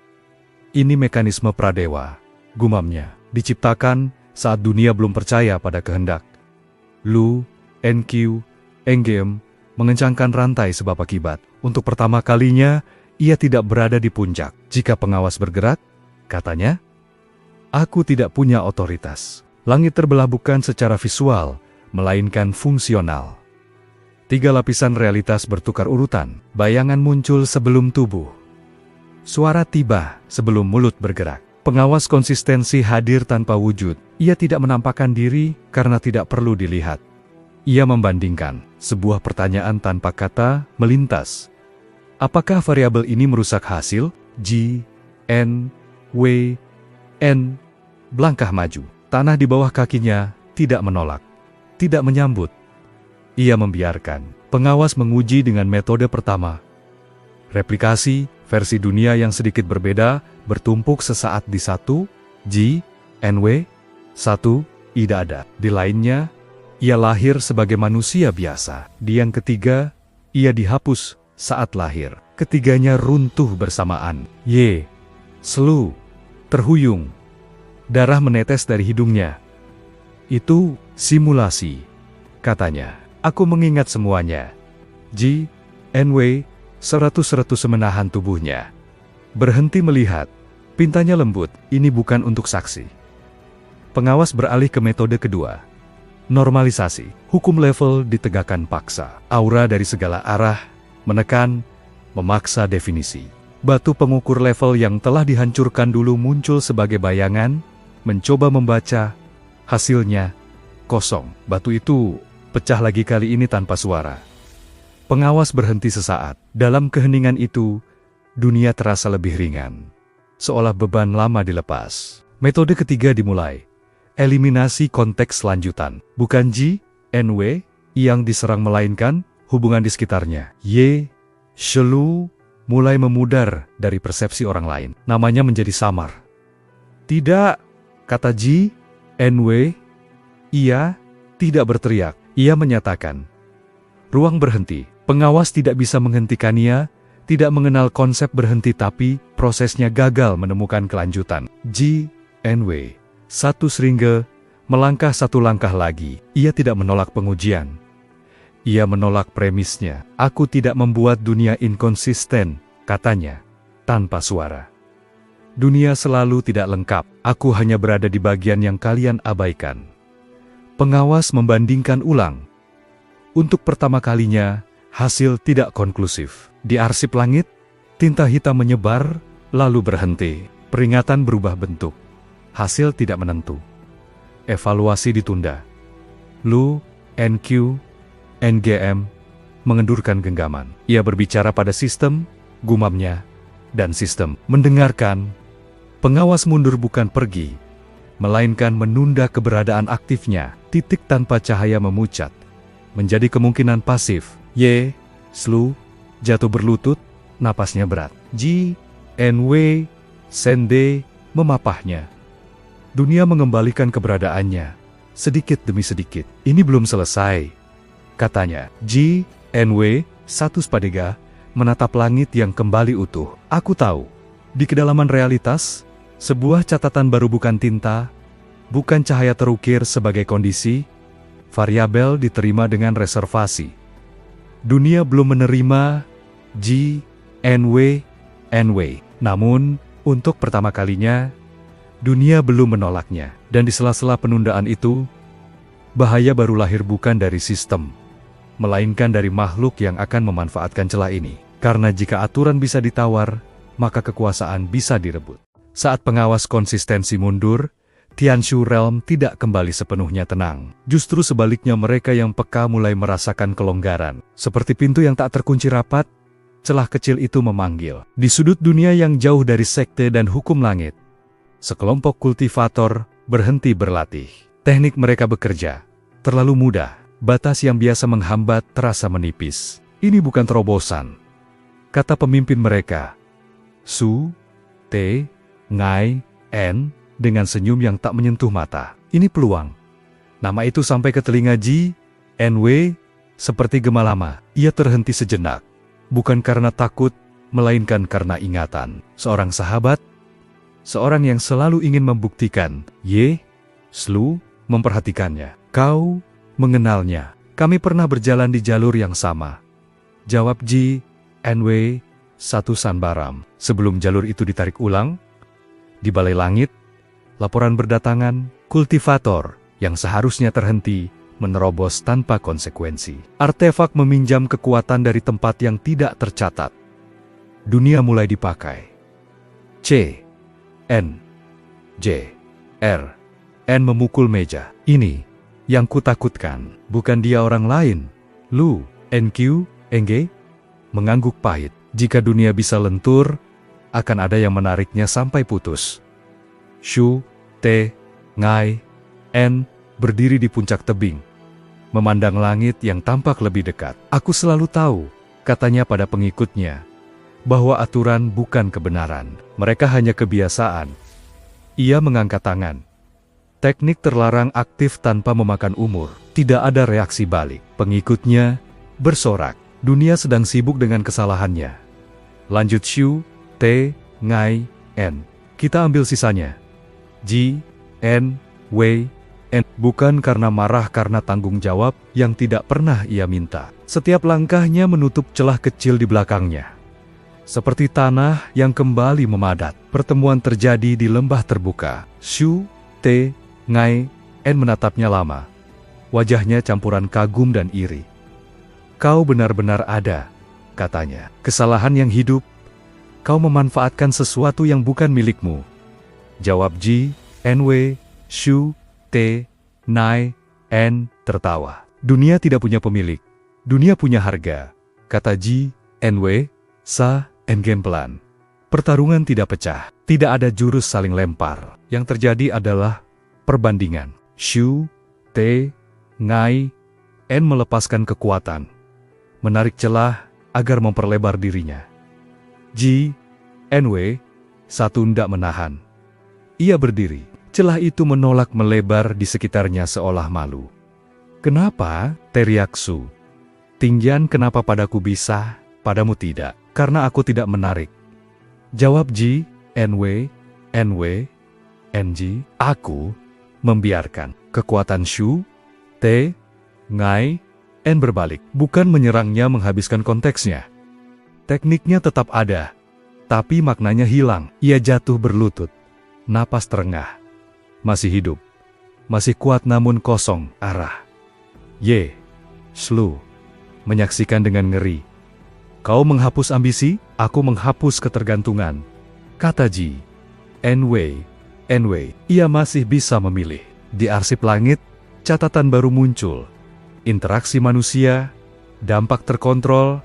Speaker 1: Ini mekanisme pradewa, gumamnya, diciptakan saat dunia belum percaya pada kehendak. Lu, NQ, NGM, mengencangkan rantai sebab akibat. Untuk pertama kalinya, ia tidak berada di puncak. Jika pengawas bergerak, katanya, aku tidak punya otoritas. Langit terbelah bukan secara visual, melainkan fungsional. 3 lapisan realitas bertukar urutan. Bayangan muncul sebelum tubuh. Suara tiba sebelum mulut bergerak. Pengawas konsistensi hadir tanpa wujud. Ia tidak menampakkan diri karena tidak perlu dilihat. Ia membandingkan. Sebuah pertanyaan tanpa kata melintas. Apakah variabel ini merusak hasil? G, N, W, N. Melangkah maju. Tanah di bawah kakinya tidak menolak, tidak menyambut. Ia membiarkan. Pengawas menguji dengan metode pertama. Replikasi, versi dunia yang sedikit berbeda, bertumpuk sesaat di satu, G, NW, 1, tidak ada. Di lainnya, ia lahir sebagai manusia biasa. Di yang ketiga, ia dihapus saat lahir. Ketiganya runtuh bersamaan. Y, Slu, terhuyung. Darah menetes dari hidungnya. Itu simulasi, katanya. Aku mengingat semuanya. G, NW, seratus menahan tubuhnya. Berhenti melihat. Pintanya lembut, ini bukan untuk saksi. Pengawas beralih ke metode kedua. Normalisasi. Hukum level ditegakkan paksa. Aura dari segala arah, menekan, memaksa definisi. Batu pengukur level yang telah dihancurkan dulu muncul sebagai bayangan, mencoba membaca, hasilnya kosong. Batu itu pecah lagi kali ini tanpa suara. Pengawas berhenti sesaat. Dalam keheningan itu, dunia terasa lebih ringan. Seolah beban lama dilepas. Metode ketiga dimulai. Eliminasi konteks lanjutan. Bukan G, NW, yang diserang melainkan hubungan di sekitarnya. Y, Shelu, mulai memudar dari persepsi orang lain. Namanya menjadi samar. Tidak, kata G, NW. Ia tidak berteriak. Ia menyatakan, ruang berhenti. Pengawas tidak bisa menghentikannya, tidak mengenal konsep berhenti tapi prosesnya gagal menemukan kelanjutan. G, NW, 1 Sringge, melangkah 1 langkah lagi. Ia tidak menolak pengujian. Ia menolak premisnya. Aku tidak membuat dunia inkonsisten, katanya, tanpa suara. Dunia selalu tidak lengkap. Aku hanya berada di bagian yang kalian abaikan. Pengawas membandingkan ulang. Untuk pertama kalinya, hasil tidak konklusif. Di arsip langit, tinta hitam menyebar, lalu berhenti. Peringatan berubah bentuk. Hasil tidak menentu. Evaluasi ditunda. Lu, NQ, NGM, mengendurkan genggaman. Ia berbicara pada sistem, gumamnya, dan sistem. Mendengarkan, pengawas mundur bukan pergi, melainkan menunda keberadaan aktifnya. Titik tanpa cahaya memucat, menjadi kemungkinan pasif. Y, Slu, jatuh berlutut, napasnya berat. G, NW, Sende, memapahnya. Dunia mengembalikan keberadaannya, sedikit demi sedikit. Ini belum selesai, katanya. G, NW, 1 Spadega, menatap langit yang kembali utuh. Aku tahu, di kedalaman realitas, sebuah catatan baru bukan tinta, bukan cahaya terukir sebagai kondisi, variabel diterima dengan reservasi. Dunia belum menerima G, NW, NW. Namun, untuk pertama kalinya, dunia belum menolaknya. Dan di sela-sela penundaan itu, bahaya baru lahir bukan dari sistem, melainkan dari makhluk yang akan memanfaatkan celah ini. Karena jika aturan bisa ditawar, maka kekuasaan bisa direbut. Saat pengawas konsistensi mundur, Tianshu Realm tidak kembali sepenuhnya tenang. Justru sebaliknya mereka yang peka mulai merasakan kelonggaran. Seperti pintu yang tak terkunci rapat, celah kecil itu memanggil. Di sudut dunia yang jauh dari sekte dan hukum langit, sekelompok kultivator berhenti berlatih. Teknik mereka bekerja terlalu mudah. Batas yang biasa menghambat terasa menipis. Ini bukan terobosan, kata pemimpin mereka. Su, Te, Ngai, En, dengan senyum yang tak menyentuh mata. Ini peluang. Nama itu sampai ke telinga Ji, NW, seperti gema lama. Ia terhenti sejenak. Bukan karena takut, melainkan karena ingatan. Seorang sahabat, seorang yang selalu ingin membuktikan. Slu memperhatikannya. Kau mengenalnya. Kami pernah berjalan di jalur yang sama. Jawab Ji, NW, satu Sanbaram. Sebelum jalur itu ditarik ulang, di Balai Langit, laporan berdatangan, kultivator yang seharusnya terhenti menerobos tanpa konsekuensi. Artefak meminjam kekuatan dari tempat yang tidak tercatat. Dunia mulai dipakai. C, N, J, R, N memukul meja. Ini yang kutakutkan. Bukan dia orang lain. Lu, NQ, NG, mengangguk pahit. Jika dunia bisa lentur, akan ada yang menariknya sampai putus. Shu, Te, Ngai, En, berdiri di puncak tebing, memandang langit yang tampak lebih dekat. Aku selalu tahu, katanya pada pengikutnya, bahwa aturan bukan kebenaran. Mereka hanya kebiasaan. Ia mengangkat tangan. Teknik terlarang aktif tanpa memakan umur. Tidak ada reaksi balik. Pengikutnya bersorak. Dunia sedang sibuk dengan kesalahannya. Lanjut Shu, Te, Ngai, En. Kita ambil sisanya. Ji, En, Wei, En. Bukan karena marah, karena tanggung jawab yang tidak pernah ia minta. Setiap langkahnya menutup celah kecil di belakangnya. Seperti tanah yang kembali memadat. Pertemuan terjadi di lembah terbuka. Shu, Te, Ngai, En menatapnya lama. Wajahnya campuran kagum dan iri. Kau benar-benar ada, katanya. Kesalahan yang hidup. Kau memanfaatkan sesuatu yang bukan milikmu. Jawab Ji, NW, Shu, Te, Nai, En, tertawa. Dunia tidak punya pemilik. Dunia punya harga, kata Ji, NW, Sa, En gempelan. Pertarungan tidak pecah. Tidak ada jurus saling lempar. Yang terjadi adalah perbandingan. Shu, Te, Ngai, En melepaskan kekuatan. Menarik celah agar memperlebar dirinya. Ji, NW, satu ndak menahan. Ia berdiri. Celah itu menolak melebar di sekitarnya seolah malu. Kenapa? Teriak Su. Tinggian, kenapa padaku bisa, padamu tidak? Karena aku tidak menarik. Jawab Ji, NW, NW, NG. Aku membiarkan. Kekuatan Shu, Te, Ngai, En berbalik. Bukan menyerangnya menghabiskan konteksnya. Tekniknya tetap ada. Tapi maknanya hilang. Ia jatuh berlutut. Napas terengah. Masih hidup. Masih kuat namun kosong arah. Slu menyaksikan dengan ngeri. Kau menghapus ambisi, aku menghapus ketergantungan. Kata Ji. NW. Ia masih bisa memilih. Di arsip langit, catatan baru muncul. Interaksi manusia, dampak terkontrol.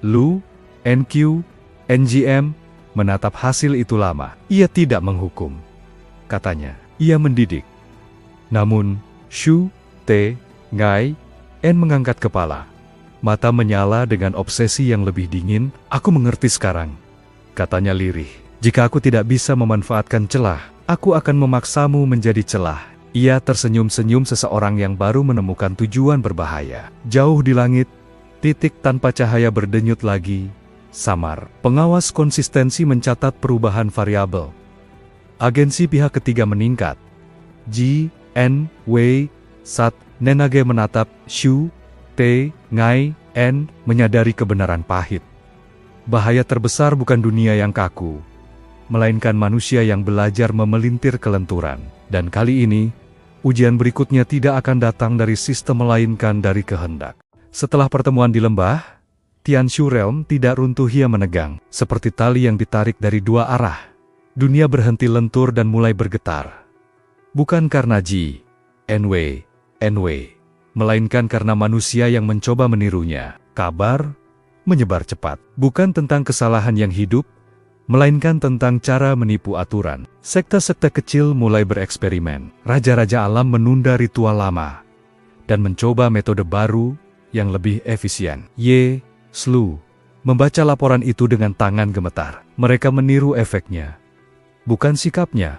Speaker 1: Lu, NQ, NGM, menatap hasil itu lama. Ia tidak menghukum. Katanya, ia mendidik. Namun, Shu, Te, Ngai, En mengangkat kepala. Mata menyala dengan obsesi yang lebih dingin. Aku mengerti sekarang, katanya lirih. Jika aku tidak bisa memanfaatkan celah, aku akan memaksamu menjadi celah. Ia tersenyum-senyum, seseorang yang baru menemukan tujuan berbahaya. Jauh di langit, titik tanpa cahaya berdenyut lagi, samar. Pengawas konsistensi mencatat perubahan variabel. Agensi pihak ketiga meningkat. Ji, N, W, Sat, Nenage menatap Shu, Te, Ngai, En, menyadari kebenaran pahit. Bahaya terbesar bukan dunia yang kaku, melainkan manusia yang belajar memelintir kelenturan. Dan kali ini, ujian berikutnya tidak akan datang dari sistem melainkan dari kehendak. Setelah pertemuan di lembah, Tianshu Realm tidak runtuh, ia menegang. Seperti tali yang ditarik dari dua arah. Dunia berhenti lentur dan mulai bergetar. Bukan karena Ji, NW, melainkan karena manusia yang mencoba menirunya. Kabar menyebar cepat. Bukan tentang kesalahan yang hidup, melainkan tentang cara menipu aturan. Sekte-sekte kecil mulai bereksperimen. Raja-raja alam menunda ritual lama. dan mencoba metode baru yang lebih efisien. Ye, Slu, membaca laporan itu dengan tangan gemetar. Mereka meniru efeknya, bukan sikapnya.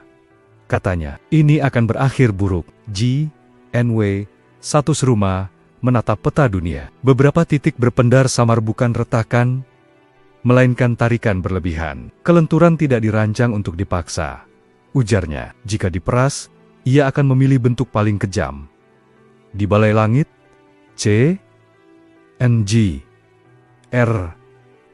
Speaker 1: Katanya, ini akan berakhir buruk. Ji, NW, satu serumah, menatap peta dunia. Beberapa titik berpendar samar bukan retakan, melainkan tarikan berlebihan. Kelenturan tidak dirancang untuk dipaksa. Ujarnya, jika diperas, ia akan memilih bentuk paling kejam. Di balai langit, C, N, G, R,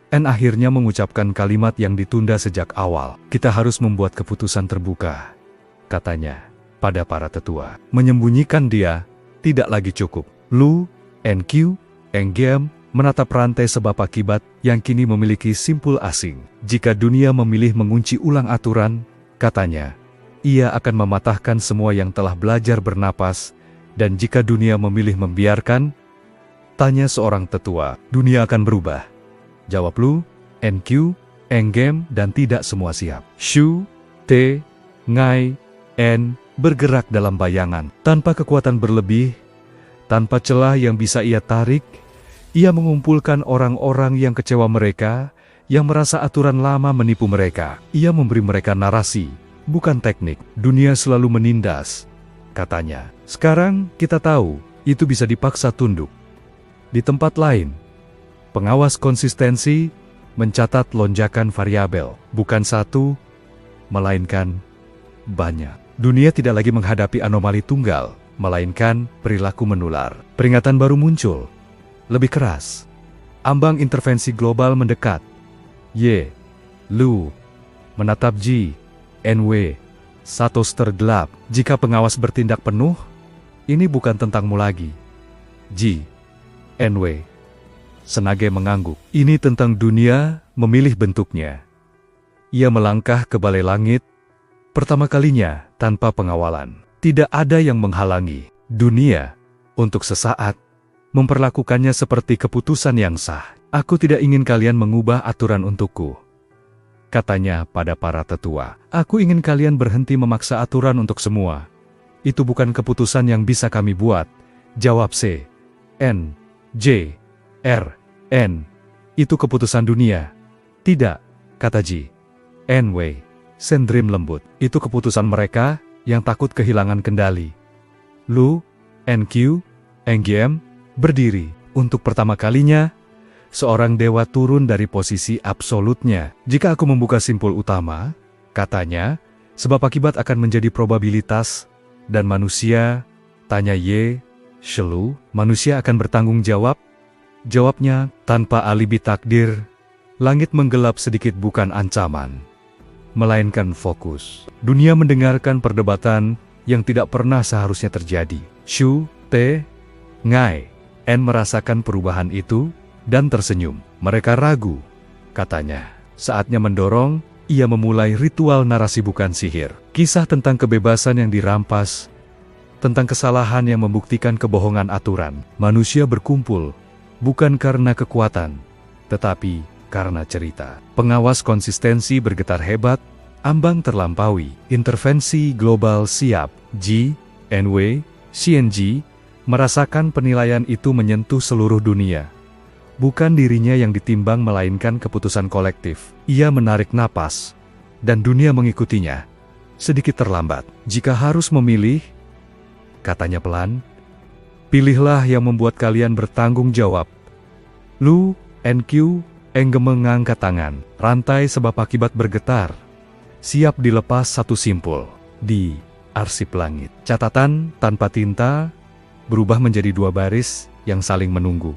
Speaker 1: N akhirnya mengucapkan kalimat yang ditunda sejak awal. Kita harus membuat keputusan terbuka, katanya, pada para tetua. Menyembunyikan dia tidak lagi cukup. Lu, NQ, NGM, menatap rantai sebab akibat yang kini memiliki simpul asing. Jika dunia memilih mengunci ulang aturan, katanya, ia akan mematahkan semua yang telah belajar bernapas, dan jika dunia memilih membiarkan, tanya seorang tetua, dunia akan berubah. Jawab Lu, NQ, NGM, dan tidak semua siap. Shu, T, Ngai, N, bergerak dalam bayangan, tanpa kekuatan berlebih, tanpa celah yang bisa ia tarik. Ia mengumpulkan orang-orang yang kecewa mereka, yang merasa aturan lama menipu mereka. Ia memberi mereka narasi, bukan teknik. Dunia selalu menindas, katanya. Sekarang kita tahu, itu bisa dipaksa tunduk. Di tempat lain, pengawas konsistensi mencatat lonjakan variabel, bukan satu, melainkan banyak. Dunia tidak lagi menghadapi anomali tunggal, melainkan perilaku menular. Peringatan baru muncul, lebih keras. Ambang intervensi global mendekat. Ye, Lu, menatap Ji, NW, Satos tergelap. Jika pengawas bertindak penuh, ini bukan tentangmu lagi. Ji, NW, Senage mengangguk. Ini tentang dunia memilih bentuknya. Ia melangkah ke balai langit, pertama kalinya tanpa pengawalan. Tidak ada yang menghalangi. Dunia, untuk sesaat, memperlakukannya seperti keputusan yang sah. Aku tidak ingin kalian mengubah aturan untukku, katanya pada para tetua. Aku ingin kalian berhenti memaksa aturan untuk semua. Itu bukan keputusan yang bisa kami buat, jawab C, N, J, R, N. Itu keputusan dunia. Tidak, kata Ji, NW, Sendrim lembut. Itu keputusan mereka yang takut kehilangan kendali. Lu, NQ, NGM, berdiri. Untuk pertama kalinya, seorang dewa turun dari posisi absolutnya. Jika aku membuka simpul utama, katanya, sebab akibat akan menjadi probabilitas, dan manusia, tanya Ye, Shelu, manusia akan bertanggung jawab? Jawabnya, tanpa alibi takdir, langit menggelap sedikit bukan ancaman, melainkan fokus. Dunia mendengarkan perdebatan yang tidak pernah seharusnya terjadi. Shu, T, Ngai, N merasakan perubahan itu, dan tersenyum. Mereka ragu, katanya. Saatnya mendorong, ia memulai ritual narasi bukan sihir. Kisah tentang kebebasan yang dirampas, tentang kesalahan yang membuktikan kebohongan aturan. Manusia berkumpul, bukan karena kekuatan, tetapi karena cerita. Pengawas konsistensi bergetar hebat, ambang terlampaui. Intervensi global siap. G, NW, CNG, merasakan penilaian itu menyentuh seluruh dunia. Bukan dirinya yang ditimbang melainkan keputusan kolektif. Ia menarik napas, dan dunia mengikutinya. Sedikit terlambat. Jika harus memilih, katanya pelan, pilihlah yang membuat kalian bertanggung jawab. Lu, NQ, Enggem mengangkat tangan. Rantai sebab akibat bergetar. Siap dilepas satu simpul. Di arsip langit. Catatan tanpa tinta berubah menjadi dua baris yang saling menunggu.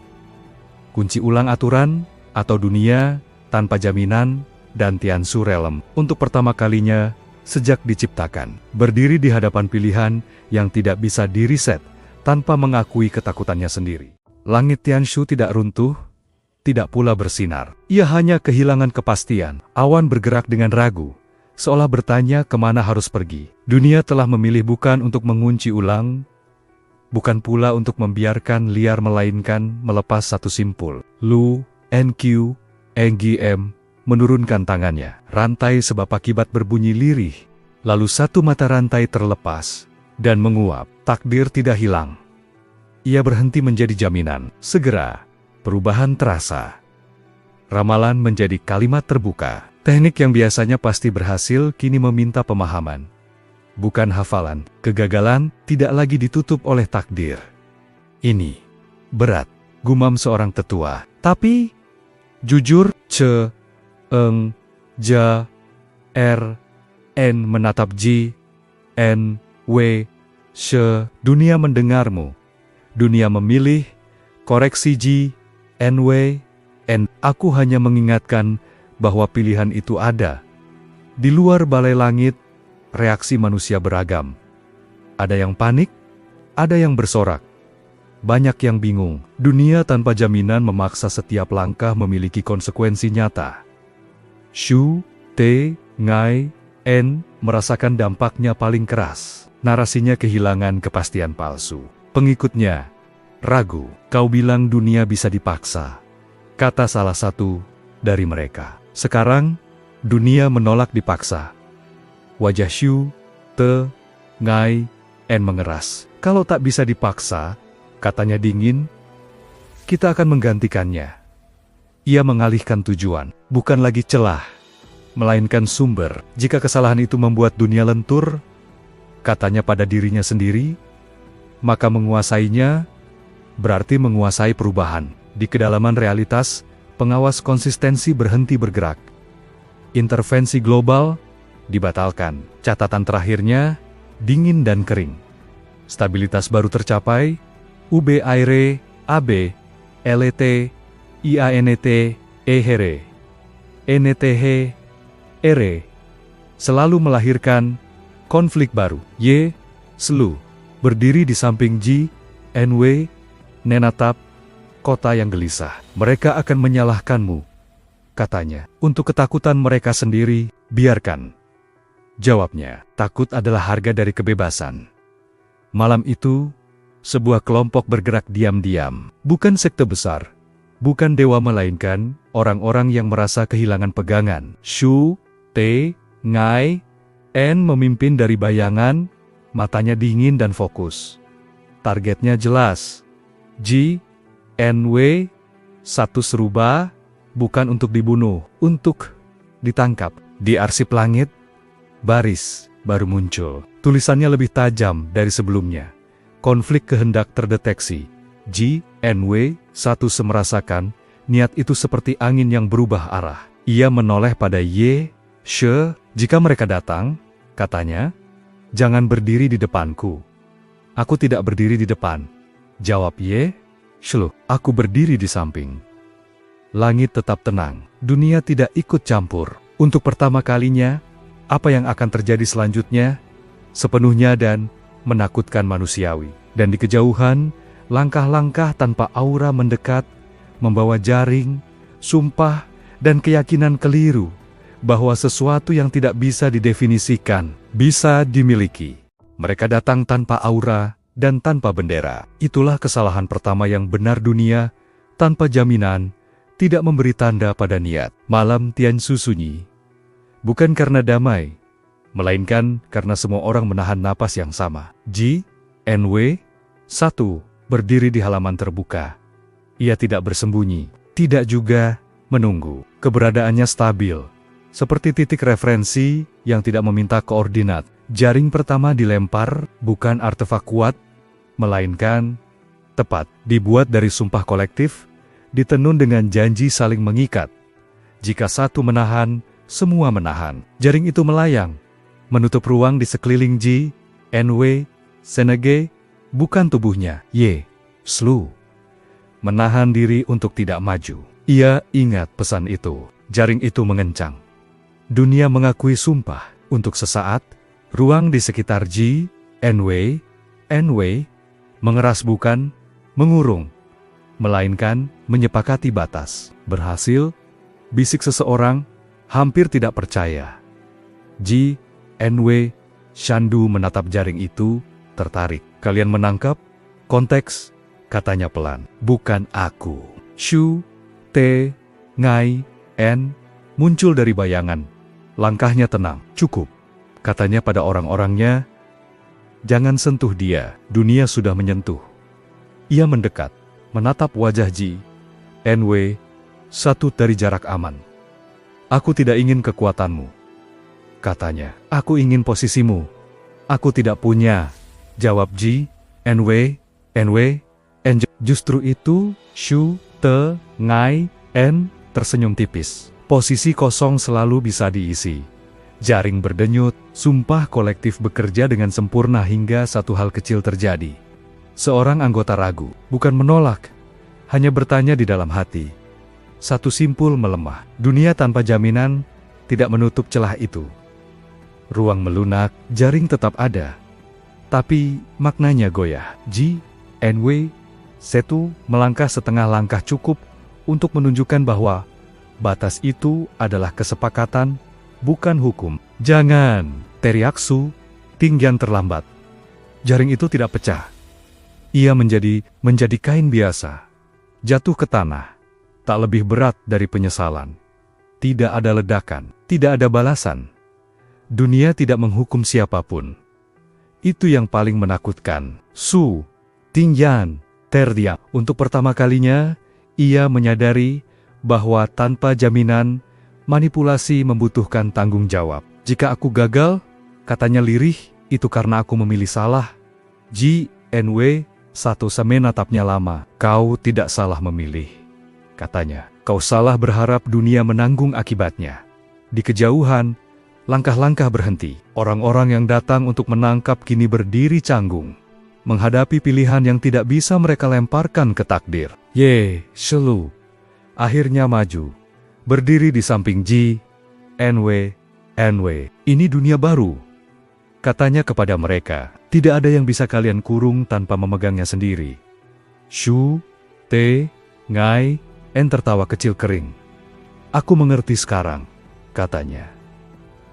Speaker 1: Kunci ulang aturan atau dunia tanpa jaminan dan Tiansu Realm. Untuk pertama kalinya sejak diciptakan. Berdiri di hadapan pilihan yang tidak bisa diriset tanpa mengakui ketakutannya sendiri. Langit Tiansu tidak runtuh, tidak pula bersinar. Ia hanya kehilangan kepastian. Awan bergerak dengan ragu, seolah bertanya kemana harus pergi. Dunia telah memilih bukan untuk mengunci ulang, bukan pula untuk membiarkan liar melainkan melepas satu simpul. Lu, NQ, NGM, menurunkan tangannya. Rantai sebab akibat berbunyi lirih. Lalu satu mata rantai terlepas dan menguap. Takdir tidak hilang. ia berhenti menjadi jaminan. Segera, perubahan terasa. Ramalan menjadi kalimat terbuka. Teknik yang biasanya pasti berhasil kini meminta pemahaman. Bukan hafalan. Kegagalan tidak lagi ditutup oleh takdir. Ini berat, gumam seorang tetua. Tapi, jujur, N menatap Ji, N, W, She. Dunia mendengarmu. Dunia memilih, koreksi Ji, N, W, N. Aku hanya mengingatkan bahwa pilihan itu ada. Di luar balai langit, reaksi manusia beragam. Ada yang panik, ada yang bersorak. Banyak yang bingung. Dunia tanpa jaminan memaksa setiap langkah memiliki konsekuensi nyata. Shu, Te, Ngai, N merasakan dampaknya paling keras. Narasinya kehilangan kepastian palsu. Pengikutnya ragu. Kau bilang dunia bisa dipaksa, kata salah satu dari mereka. Sekarang, dunia menolak dipaksa. Wajah Shu, Te, Ngai, N mengeras. Kalau tak bisa dipaksa, katanya dingin, kita akan menggantikannya. Ia mengalihkan tujuan, bukan lagi celah, melainkan sumber. Jika kesalahan itu membuat dunia lentur, katanya pada dirinya sendiri, maka menguasainya berarti menguasai perubahan. Di kedalaman realitas, pengawas konsistensi berhenti bergerak. Intervensi global dibatalkan. Catatan terakhirnya, dingin dan kering. Stabilitas baru tercapai, UB Aire, AB, LET, IANET, EHERE, NETH, ERE, selalu melahirkan konflik baru. Y, Selu, berdiri di samping Ji, NW, Nenatap, kota yang gelisah. Mereka akan menyalahkanmu, katanya. Untuk ketakutan mereka sendiri, biarkan. Jawabnya, takut adalah harga dari kebebasan. Malam itu, sebuah kelompok bergerak diam-diam. Bukan sekte besar, bukan dewa melainkan orang-orang yang merasa kehilangan pegangan. Shu, Te, Ngai, N memimpin dari bayangan, matanya dingin dan fokus. Targetnya jelas. Ji, NW, satu seruba, bukan untuk dibunuh, untuk ditangkap. Di arsip langit, baris baru muncul. Tulisannya lebih tajam dari sebelumnya. Konflik kehendak terdeteksi. Ji, NW, satu semerasakan, niat itu seperti angin yang berubah arah. Ia menoleh pada Y, She, jika mereka datang, katanya, jangan berdiri di depanku. Aku tidak berdiri di depan. Jawab Y, She, aku berdiri di samping. Langit tetap tenang. Dunia tidak ikut campur. Untuk pertama kalinya, apa yang akan terjadi selanjutnya, sepenuhnya dan menakutkan manusiawi. Dan di kejauhan, langkah-langkah tanpa aura mendekat, membawa jaring, sumpah, dan keyakinan keliru bahwa sesuatu yang tidak bisa didefinisikan, bisa dimiliki. Mereka datang tanpa aura dan tanpa bendera. Itulah kesalahan pertama yang benar dunia, tanpa jaminan, tidak memberi tanda pada niat. Malam Tiansu sunyi. Bukan karena damai, melainkan karena semua orang menahan napas yang sama. Ji, NW, satu, berdiri di halaman terbuka. Ia tidak bersembunyi, tidak juga menunggu. Keberadaannya stabil, seperti titik referensi yang tidak meminta koordinat. Jaring pertama dilempar, bukan artefak kuat, melainkan tepat. Dibuat dari sumpah kolektif, ditenun dengan janji saling mengikat. Jika satu menahan, semua menahan. Jaring itu melayang, menutup ruang di sekeliling Ji, NW, Senege, bukan tubuhnya. Y, Slu, menahan diri untuk tidak maju. Ia ingat pesan itu. Jaring itu mengencang. Dunia mengakui sumpah. Untuk sesaat, ruang di sekitar Ji, NW, mengeras bukan mengurung, melainkan menyepakati batas. Berhasil, bisik seseorang, hampir tidak percaya. Ji, NW, Shandu menatap jaring itu, tertarik. Kalian menangkap? Konteks, katanya pelan. Bukan aku. Shu, Te, Ngai, N, muncul dari bayangan. Langkahnya tenang. Cukup, katanya pada orang-orangnya. Jangan sentuh dia, dunia sudah menyentuh. Ia mendekat, menatap wajah Ji NW, satu dari jarak aman. Aku tidak ingin kekuatanmu, katanya. Aku ingin posisimu. Aku tidak punya, jawab Ji NW. Justru itu, Shu, Te, Ngai, En, tersenyum tipis. Posisi kosong selalu bisa diisi. Jaring berdenyut, sumpah kolektif bekerja dengan sempurna hingga satu hal kecil terjadi. Seorang anggota ragu, bukan menolak, hanya bertanya di dalam hati. Satu simpul melemah. Dunia tanpa jaminan tidak menutup celah itu. Ruang melunak, jaring tetap ada. Tapi maknanya goyah. Ji NW Setu melangkah setengah langkah cukup untuk menunjukkan bahwa batas itu adalah kesepakatan, bukan hukum. Jangan, teriak Su, Tingyan terlambat. Jaring itu tidak pecah. Ia menjadi kain biasa. Jatuh ke tanah. Tak lebih berat dari penyesalan. Tidak ada ledakan, tidak ada balasan. Dunia tidak menghukum siapapun. Itu yang paling menakutkan. Su, Tingyan, terdiam. Untuk pertama kalinya, ia menyadari bahwa tanpa jaminan, manipulasi membutuhkan tanggung jawab. Jika aku gagal, katanya lirih, itu karena aku memilih salah. Ji NW, satu menatapnya lama. Kau tidak salah memilih, katanya. Kau salah berharap dunia menanggung akibatnya. Di kejauhan, langkah-langkah berhenti. Orang-orang yang datang untuk menangkap kini berdiri canggung, menghadapi pilihan yang tidak bisa mereka lemparkan ke takdir. Ye, Shelu akhirnya maju, berdiri di samping Ji NW. Ini dunia baru, katanya kepada mereka. Tidak ada yang bisa kalian kurung tanpa memegangnya sendiri. Shu, Te, Ngai, En tertawa kecil kering. Aku mengerti sekarang, katanya.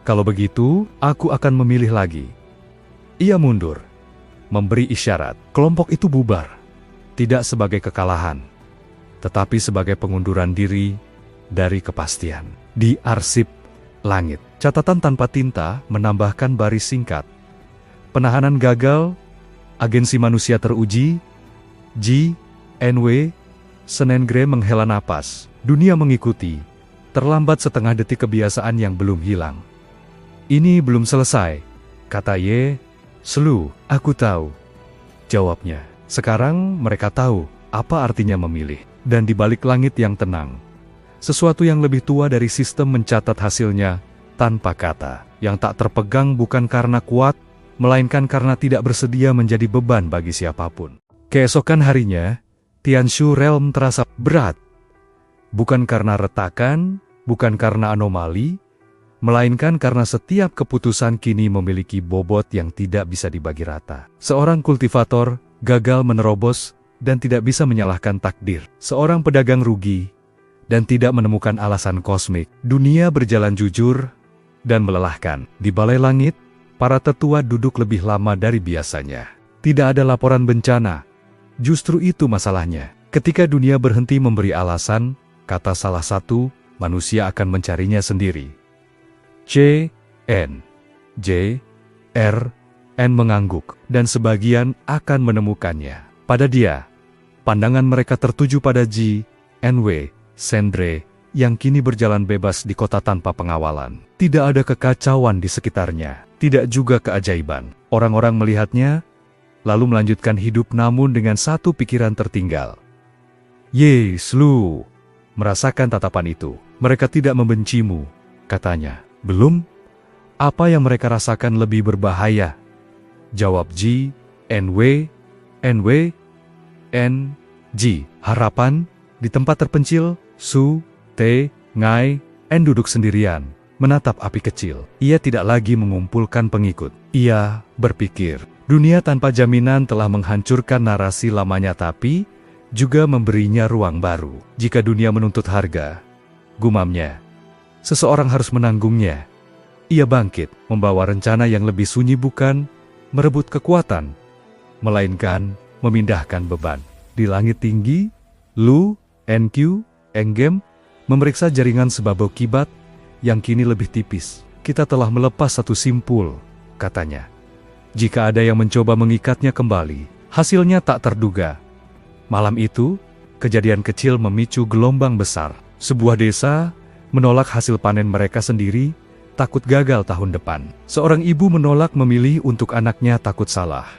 Speaker 1: Kalau begitu, aku akan memilih lagi. Ia mundur, memberi isyarat. Kelompok itu bubar, tidak sebagai kekalahan, tetapi sebagai pengunduran diri dari kepastian. Di arsip langit, catatan tanpa tinta menambahkan baris singkat. Penahanan gagal, agensi manusia teruji. Ji NW, Senengre menghela napas. Dunia mengikuti, terlambat setengah detik kebiasaan yang belum hilang. Ini belum selesai, kata Ye Shelu. Aku tahu, jawabnya. Sekarang mereka tahu apa artinya memilih. Dan di balik langit yang tenang, sesuatu yang lebih tua dari sistem mencatat hasilnya tanpa kata. Yang tak terpegang bukan karena kuat, melainkan karena tidak bersedia menjadi beban bagi siapapun. Keesokan harinya, Tianshu Realm terasa berat. Bukan karena retakan, bukan karena anomali, melainkan karena setiap keputusan kini memiliki bobot yang tidak bisa dibagi rata. Seorang kultivator gagal menerobos dan tidak bisa menyalahkan takdir. Seorang pedagang rugi dan tidak menemukan alasan kosmik. Dunia berjalan jujur dan melelahkan. Di balai langit, para tetua duduk lebih lama dari biasanya. Tidak ada laporan bencana. Justru itu masalahnya. Ketika dunia berhenti memberi alasan, kata salah satu, manusia akan mencarinya sendiri. C, N, J, R, N mengangguk, dan sebagian akan menemukannya. Pada dia, pandangan mereka tertuju pada Ji, NW, Sendre, yang kini berjalan bebas di kota tanpa pengawalan. Tidak ada kekacauan di sekitarnya, tidak juga keajaiban. Orang-orang melihatnya, lalu melanjutkan hidup namun dengan satu pikiran tertinggal. Ye Shelu merasakan tatapan itu. Mereka tidak membencimu, katanya. Belum, apa yang mereka rasakan lebih berbahaya, jawab Ji, NW, N, Ji. Harapan, di tempat terpencil, Su, Te, Ngai, En duduk sendirian, menatap api kecil. Ia tidak lagi mengumpulkan pengikut. Ia berpikir, dunia tanpa jaminan telah menghancurkan narasi lamanya tapi juga memberinya ruang baru. Jika dunia menuntut harga, gumamnya, seseorang harus menanggungnya. Ia bangkit, membawa rencana yang lebih sunyi, bukan merebut kekuatan, melainkan memindahkan beban. Di langit tinggi, Lu, NQ, Enggem, memeriksa jaringan sebabau kibat yang kini lebih tipis. Kita telah melepas satu simpul, katanya. Jika ada yang mencoba mengikatnya kembali, hasilnya tak terduga. Malam itu, kejadian kecil memicu gelombang besar. Sebuah desa menolak hasil panen mereka sendiri, takut gagal tahun depan. Seorang ibu menolak memilih untuk anaknya takut salah.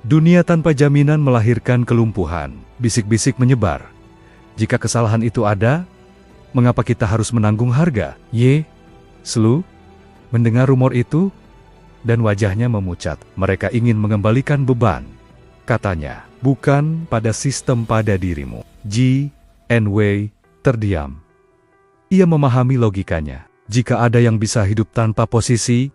Speaker 1: Dunia tanpa jaminan melahirkan kelumpuhan. Bisik-bisik menyebar. Jika kesalahan itu ada, mengapa kita harus menanggung harga? Slu mendengar rumor itu, dan wajahnya memucat. Mereka ingin mengembalikan beban, katanya, bukan pada sistem pada dirimu. N.W. terdiam. Ia memahami logikanya. Jika ada yang bisa hidup tanpa posisi,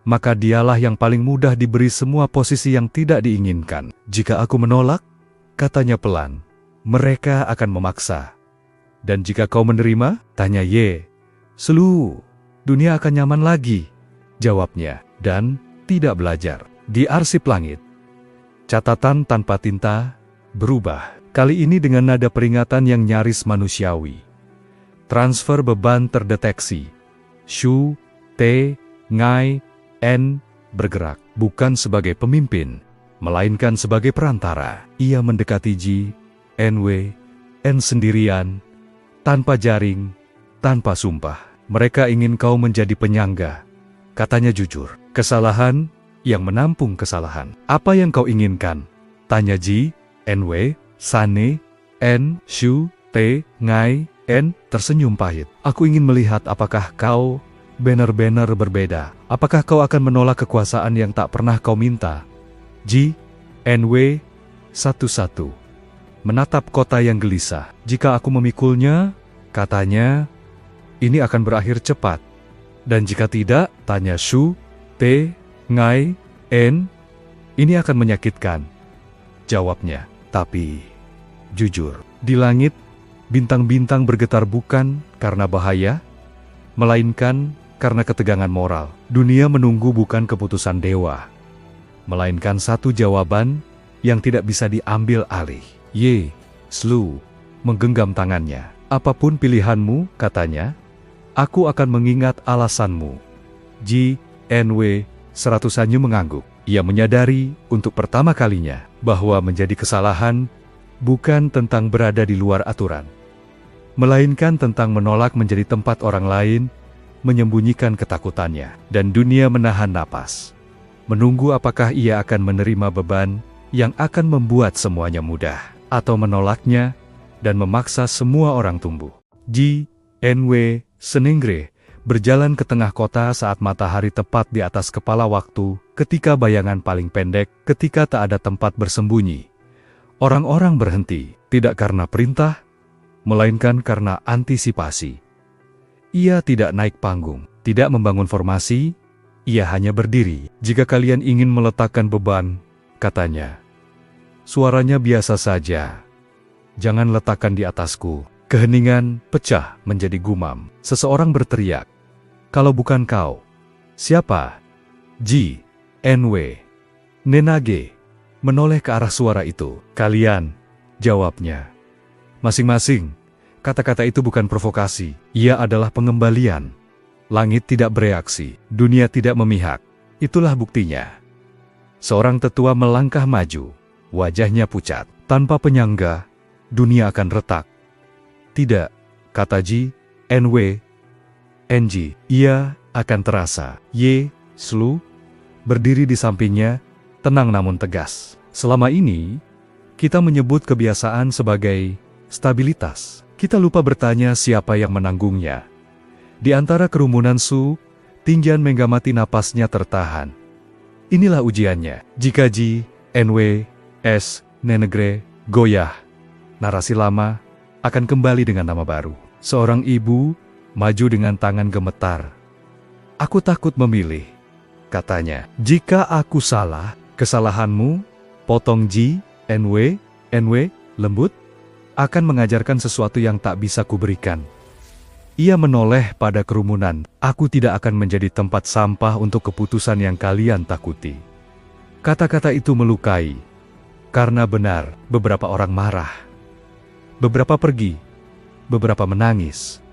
Speaker 1: maka dialah yang paling mudah diberi semua posisi yang tidak diinginkan. Jika aku menolak, katanya pelan, mereka akan memaksa. Dan jika kau menerima, tanya Slu, dunia akan nyaman lagi, jawabnya, dan tidak belajar. Di arsip langit, catatan tanpa tinta berubah. Kali ini dengan nada peringatan yang nyaris manusiawi. Transfer beban terdeteksi. Shu, Te, Ngai, N, bergerak, bukan sebagai pemimpin, melainkan sebagai perantara. Ia mendekati N.W. N sendirian, tanpa jaring, tanpa sumpah. Mereka ingin kau menjadi penyangga, katanya jujur. Kesalahan yang menampung kesalahan. Apa yang kau inginkan? Tanya N.W. Sane, N, Shu, Te, Ngai, N, tersenyum pahit. Aku ingin melihat apakah kau benar-benar berbeda. Apakah kau akan menolak kekuasaan yang tak pernah kau minta? N.W. satu-satu menatap kota yang gelisah. Jika aku memikulnya, katanya, ini akan berakhir cepat. Dan jika tidak, tanya Shu, Te, Ngai, N, ini akan menyakitkan. Jawabnya, tapi jujur, di langit, bintang-bintang bergetar bukan karena bahaya, melainkan karena ketegangan moral. Dunia menunggu bukan keputusan dewa, melainkan satu jawaban yang tidak bisa diambil alih. Slu menggenggam tangannya. Apapun pilihanmu, katanya, aku akan mengingat alasanmu. N.W. Seratusannya mengangguk. Ia menyadari untuk pertama kalinya bahwa menjadi kesalahan bukan tentang berada di luar aturan, melainkan tentang menolak menjadi tempat orang lain, menyembunyikan ketakutannya. Dan dunia menahan napas, menunggu apakah ia akan menerima beban yang akan membuat semuanya mudah, atau menolaknya dan memaksa semua orang tumbuh. N.W. Senengre berjalan ke tengah kota saat matahari tepat di atas kepala waktu, ketika bayangan paling pendek, ketika tak ada tempat bersembunyi. Orang-orang berhenti, tidak karena perintah, melainkan karena antisipasi. Ia tidak naik panggung, tidak membangun formasi, ia hanya berdiri. Jika kalian ingin meletakkan beban, katanya. Suaranya biasa saja. Jangan letakkan di atasku. Keheningan pecah menjadi gumam. Seseorang berteriak. Kalau bukan kau, siapa? N.W. Nenage menoleh ke arah suara itu. Kalian, jawabnya. Masing-masing. Kata-kata itu bukan provokasi. Ia adalah pengembalian. Langit tidak bereaksi. Dunia tidak memihak. Itulah buktinya. Seorang tetua melangkah maju. Wajahnya pucat. Tanpa penyangga, dunia akan retak. Tidak, kata N.W. NG. Ia akan terasa. Slu berdiri di sampingnya, tenang namun tegas. Selama ini, kita menyebut kebiasaan sebagai stabilitas. Kita lupa bertanya siapa yang menanggungnya. Di antara kerumunan Su, Tinjan menggamati napasnya tertahan. Inilah ujiannya. Jika N.W. S. Nenegre goyah, narasi lama akan kembali dengan nama baru. Seorang ibu maju dengan tangan gemetar. Aku takut memilih, katanya. Jika aku salah, kesalahanmu, potong N.W. lembut, akan mengajarkan sesuatu yang tak bisa kuberikan. Ia menoleh pada kerumunan. Aku tidak akan menjadi tempat sampah untuk keputusan yang kalian takuti. Kata-kata itu melukai. Karena benar, beberapa orang marah. Beberapa pergi. Beberapa menangis.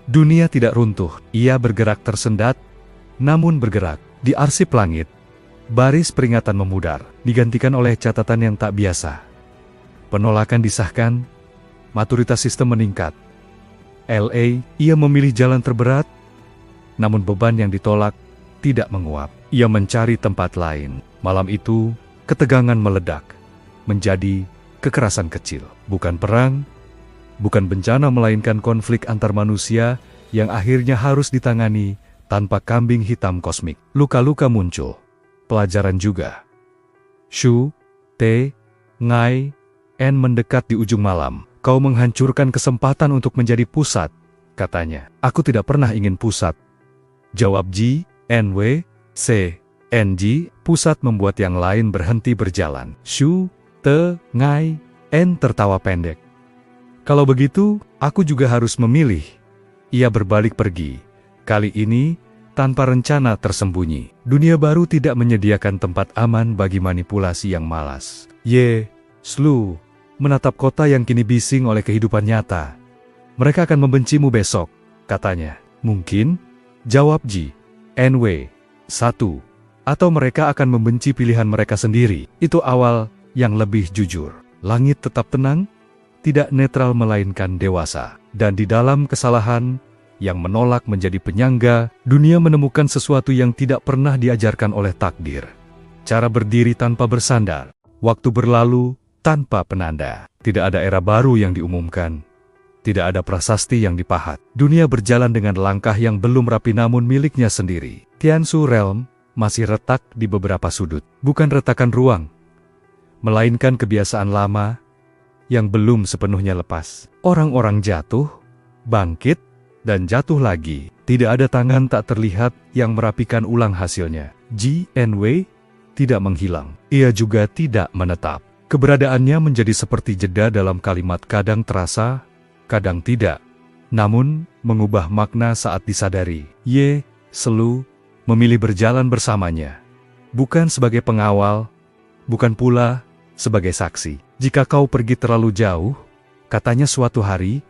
Speaker 1: Dunia tidak runtuh. Ia bergerak tersendat, namun bergerak. Di arsip langit, baris peringatan memudar, digantikan oleh catatan yang tak biasa. Penolakan disahkan, maturitas sistem meningkat. LA, ia memilih jalan terberat, namun beban yang ditolak tidak menguap. Ia mencari tempat lain. Malam itu, ketegangan meledak, menjadi kekerasan kecil. Bukan perang, bukan bencana, melainkan konflik antar manusia yang akhirnya harus ditangani tanpa kambing hitam kosmik. Luka-luka muncul, pelajaran juga. Shu, Te, Ngai, En mendekat di ujung malam. Kau menghancurkan kesempatan untuk menjadi pusat, katanya. Aku tidak pernah ingin pusat, jawab Ji, Nw, C, Nj. Pusat membuat yang lain berhenti berjalan. Shu, Te, Ngai, En tertawa pendek. Kalau begitu, aku juga harus memilih. Ia berbalik pergi. Kali ini, tanpa rencana tersembunyi. Dunia baru tidak menyediakan tempat aman bagi manipulasi yang malas. Ye, Slu, menatap kota yang kini bising oleh kehidupan nyata. Mereka akan membencimu besok, katanya. Mungkin, jawab Ji, Nw, 1. Atau mereka akan membenci pilihan mereka sendiri. Itu awal yang lebih jujur. Langit tetap tenang, tidak netral melainkan dewasa. Dan di dalam kesalahan yang menolak menjadi penyangga, dunia menemukan sesuatu yang tidak pernah diajarkan oleh takdir. Cara berdiri tanpa bersandar. Waktu berlalu tanpa penanda. Tidak ada era baru yang diumumkan. Tidak ada prasasti yang dipahat. Dunia berjalan dengan langkah yang belum rapi namun miliknya sendiri. Tianshu Realm masih retak di beberapa sudut. Bukan retakan ruang, melainkan kebiasaan lama yang belum sepenuhnya lepas. Orang-orang jatuh, bangkit, dan jatuh lagi. Tidak ada tangan tak terlihat yang merapikan ulang hasilnya. Ji Nw tidak menghilang. Ia juga tidak menetap. Keberadaannya menjadi seperti jeda dalam kalimat, kadang terasa, kadang tidak. Namun, mengubah makna saat disadari. Ye, Selu, memilih berjalan bersamanya. Bukan sebagai pengawal, bukan pula sebagai saksi. Jika kau pergi terlalu jauh, katanya suatu hari,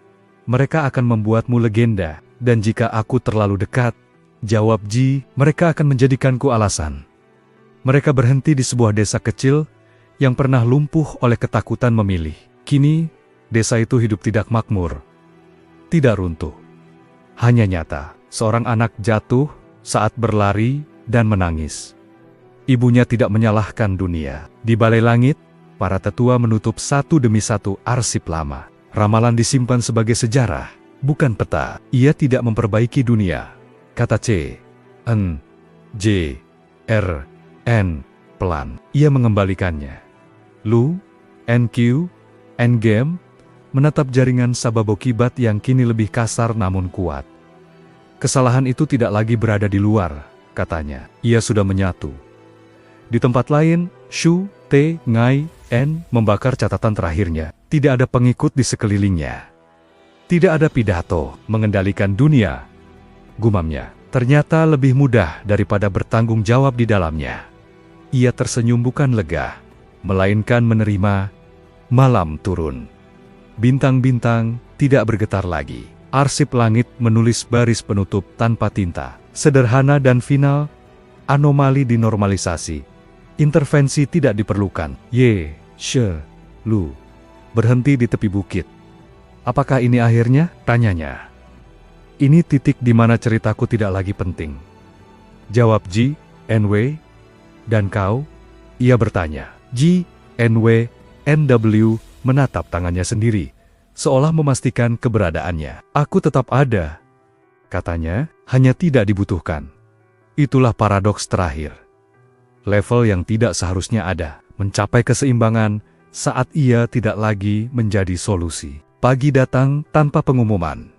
Speaker 1: mereka akan membuatmu legenda. Dan jika aku terlalu dekat, jawab Ji, mereka akan menjadikanku alasan. Mereka berhenti di sebuah desa kecil yang pernah lumpuh oleh ketakutan memilih. Kini, desa itu hidup tidak makmur, tidak runtuh. Hanya nyata, seorang anak jatuh saat berlari dan menangis. Ibunya tidak menyalahkan dunia. Di balai langit, para tetua menutup satu demi satu arsip lama. Ramalan disimpan sebagai sejarah, bukan peta. Ia tidak memperbaiki dunia, kata C, N, J, R, N, pelan. Ia mengembalikannya. Lu, NQ, Endgame, menatap jaringan Sababokibat yang kini lebih kasar namun kuat. Kesalahan itu tidak lagi berada di luar, katanya. Ia sudah menyatu. Di tempat lain, Shu, Te, Ngai, En membakar catatan terakhirnya. Tidak ada pengikut di sekelilingnya. Tidak ada pidato mengendalikan dunia, gumamnya. Ternyata lebih mudah daripada bertanggung jawab di dalamnya. Ia tersenyum, bukan lega, melainkan menerima. Malam turun. Bintang-bintang tidak bergetar lagi. Arsip langit menulis baris penutup tanpa tinta. Sederhana dan final, anomali dinormalisasi. Intervensi tidak diperlukan. Ye, She, Lu, berhenti di tepi bukit. Apakah ini akhirnya? Tanyanya. Ini titik di mana ceritaku tidak lagi penting. Jawab Ji, Nw. Dan kau? Ia bertanya. Ji, Nw, Nw menatap tangannya sendiri, seolah memastikan keberadaannya. Aku tetap ada, katanya, hanya tidak dibutuhkan. Itulah paradoks terakhir. Level yang tidak seharusnya ada, mencapai keseimbangan saat ia tidak lagi menjadi solusi. Pagi datang tanpa pengumuman.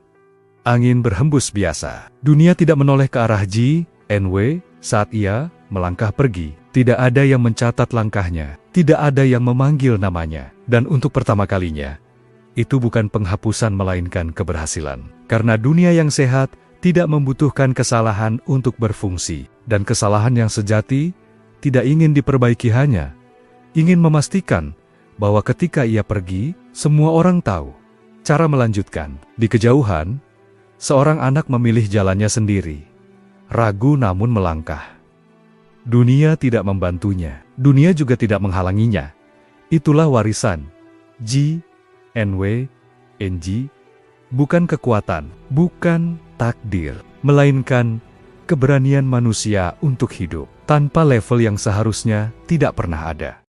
Speaker 1: Angin berhembus biasa. Dunia tidak menoleh ke arah Ji, Nw, saat ia melangkah pergi. Tidak ada yang mencatat langkahnya, tidak ada yang memanggil namanya. Dan untuk pertama kalinya, itu bukan penghapusan melainkan keberhasilan. Karena dunia yang sehat tidak membutuhkan kesalahan untuk berfungsi. Dan kesalahan yang sejati tidak ingin diperbaiki, hanya ingin memastikan bahwa ketika ia pergi, semua orang tahu cara melanjutkan. Di kejauhan, seorang anak memilih jalannya sendiri. Ragu namun melangkah. Dunia tidak membantunya. Dunia juga tidak menghalanginya. Itulah warisan G, NW, NG, bukan kekuatan, bukan takdir, melainkan keberanian manusia untuk hidup tanpa level yang seharusnya tidak pernah ada.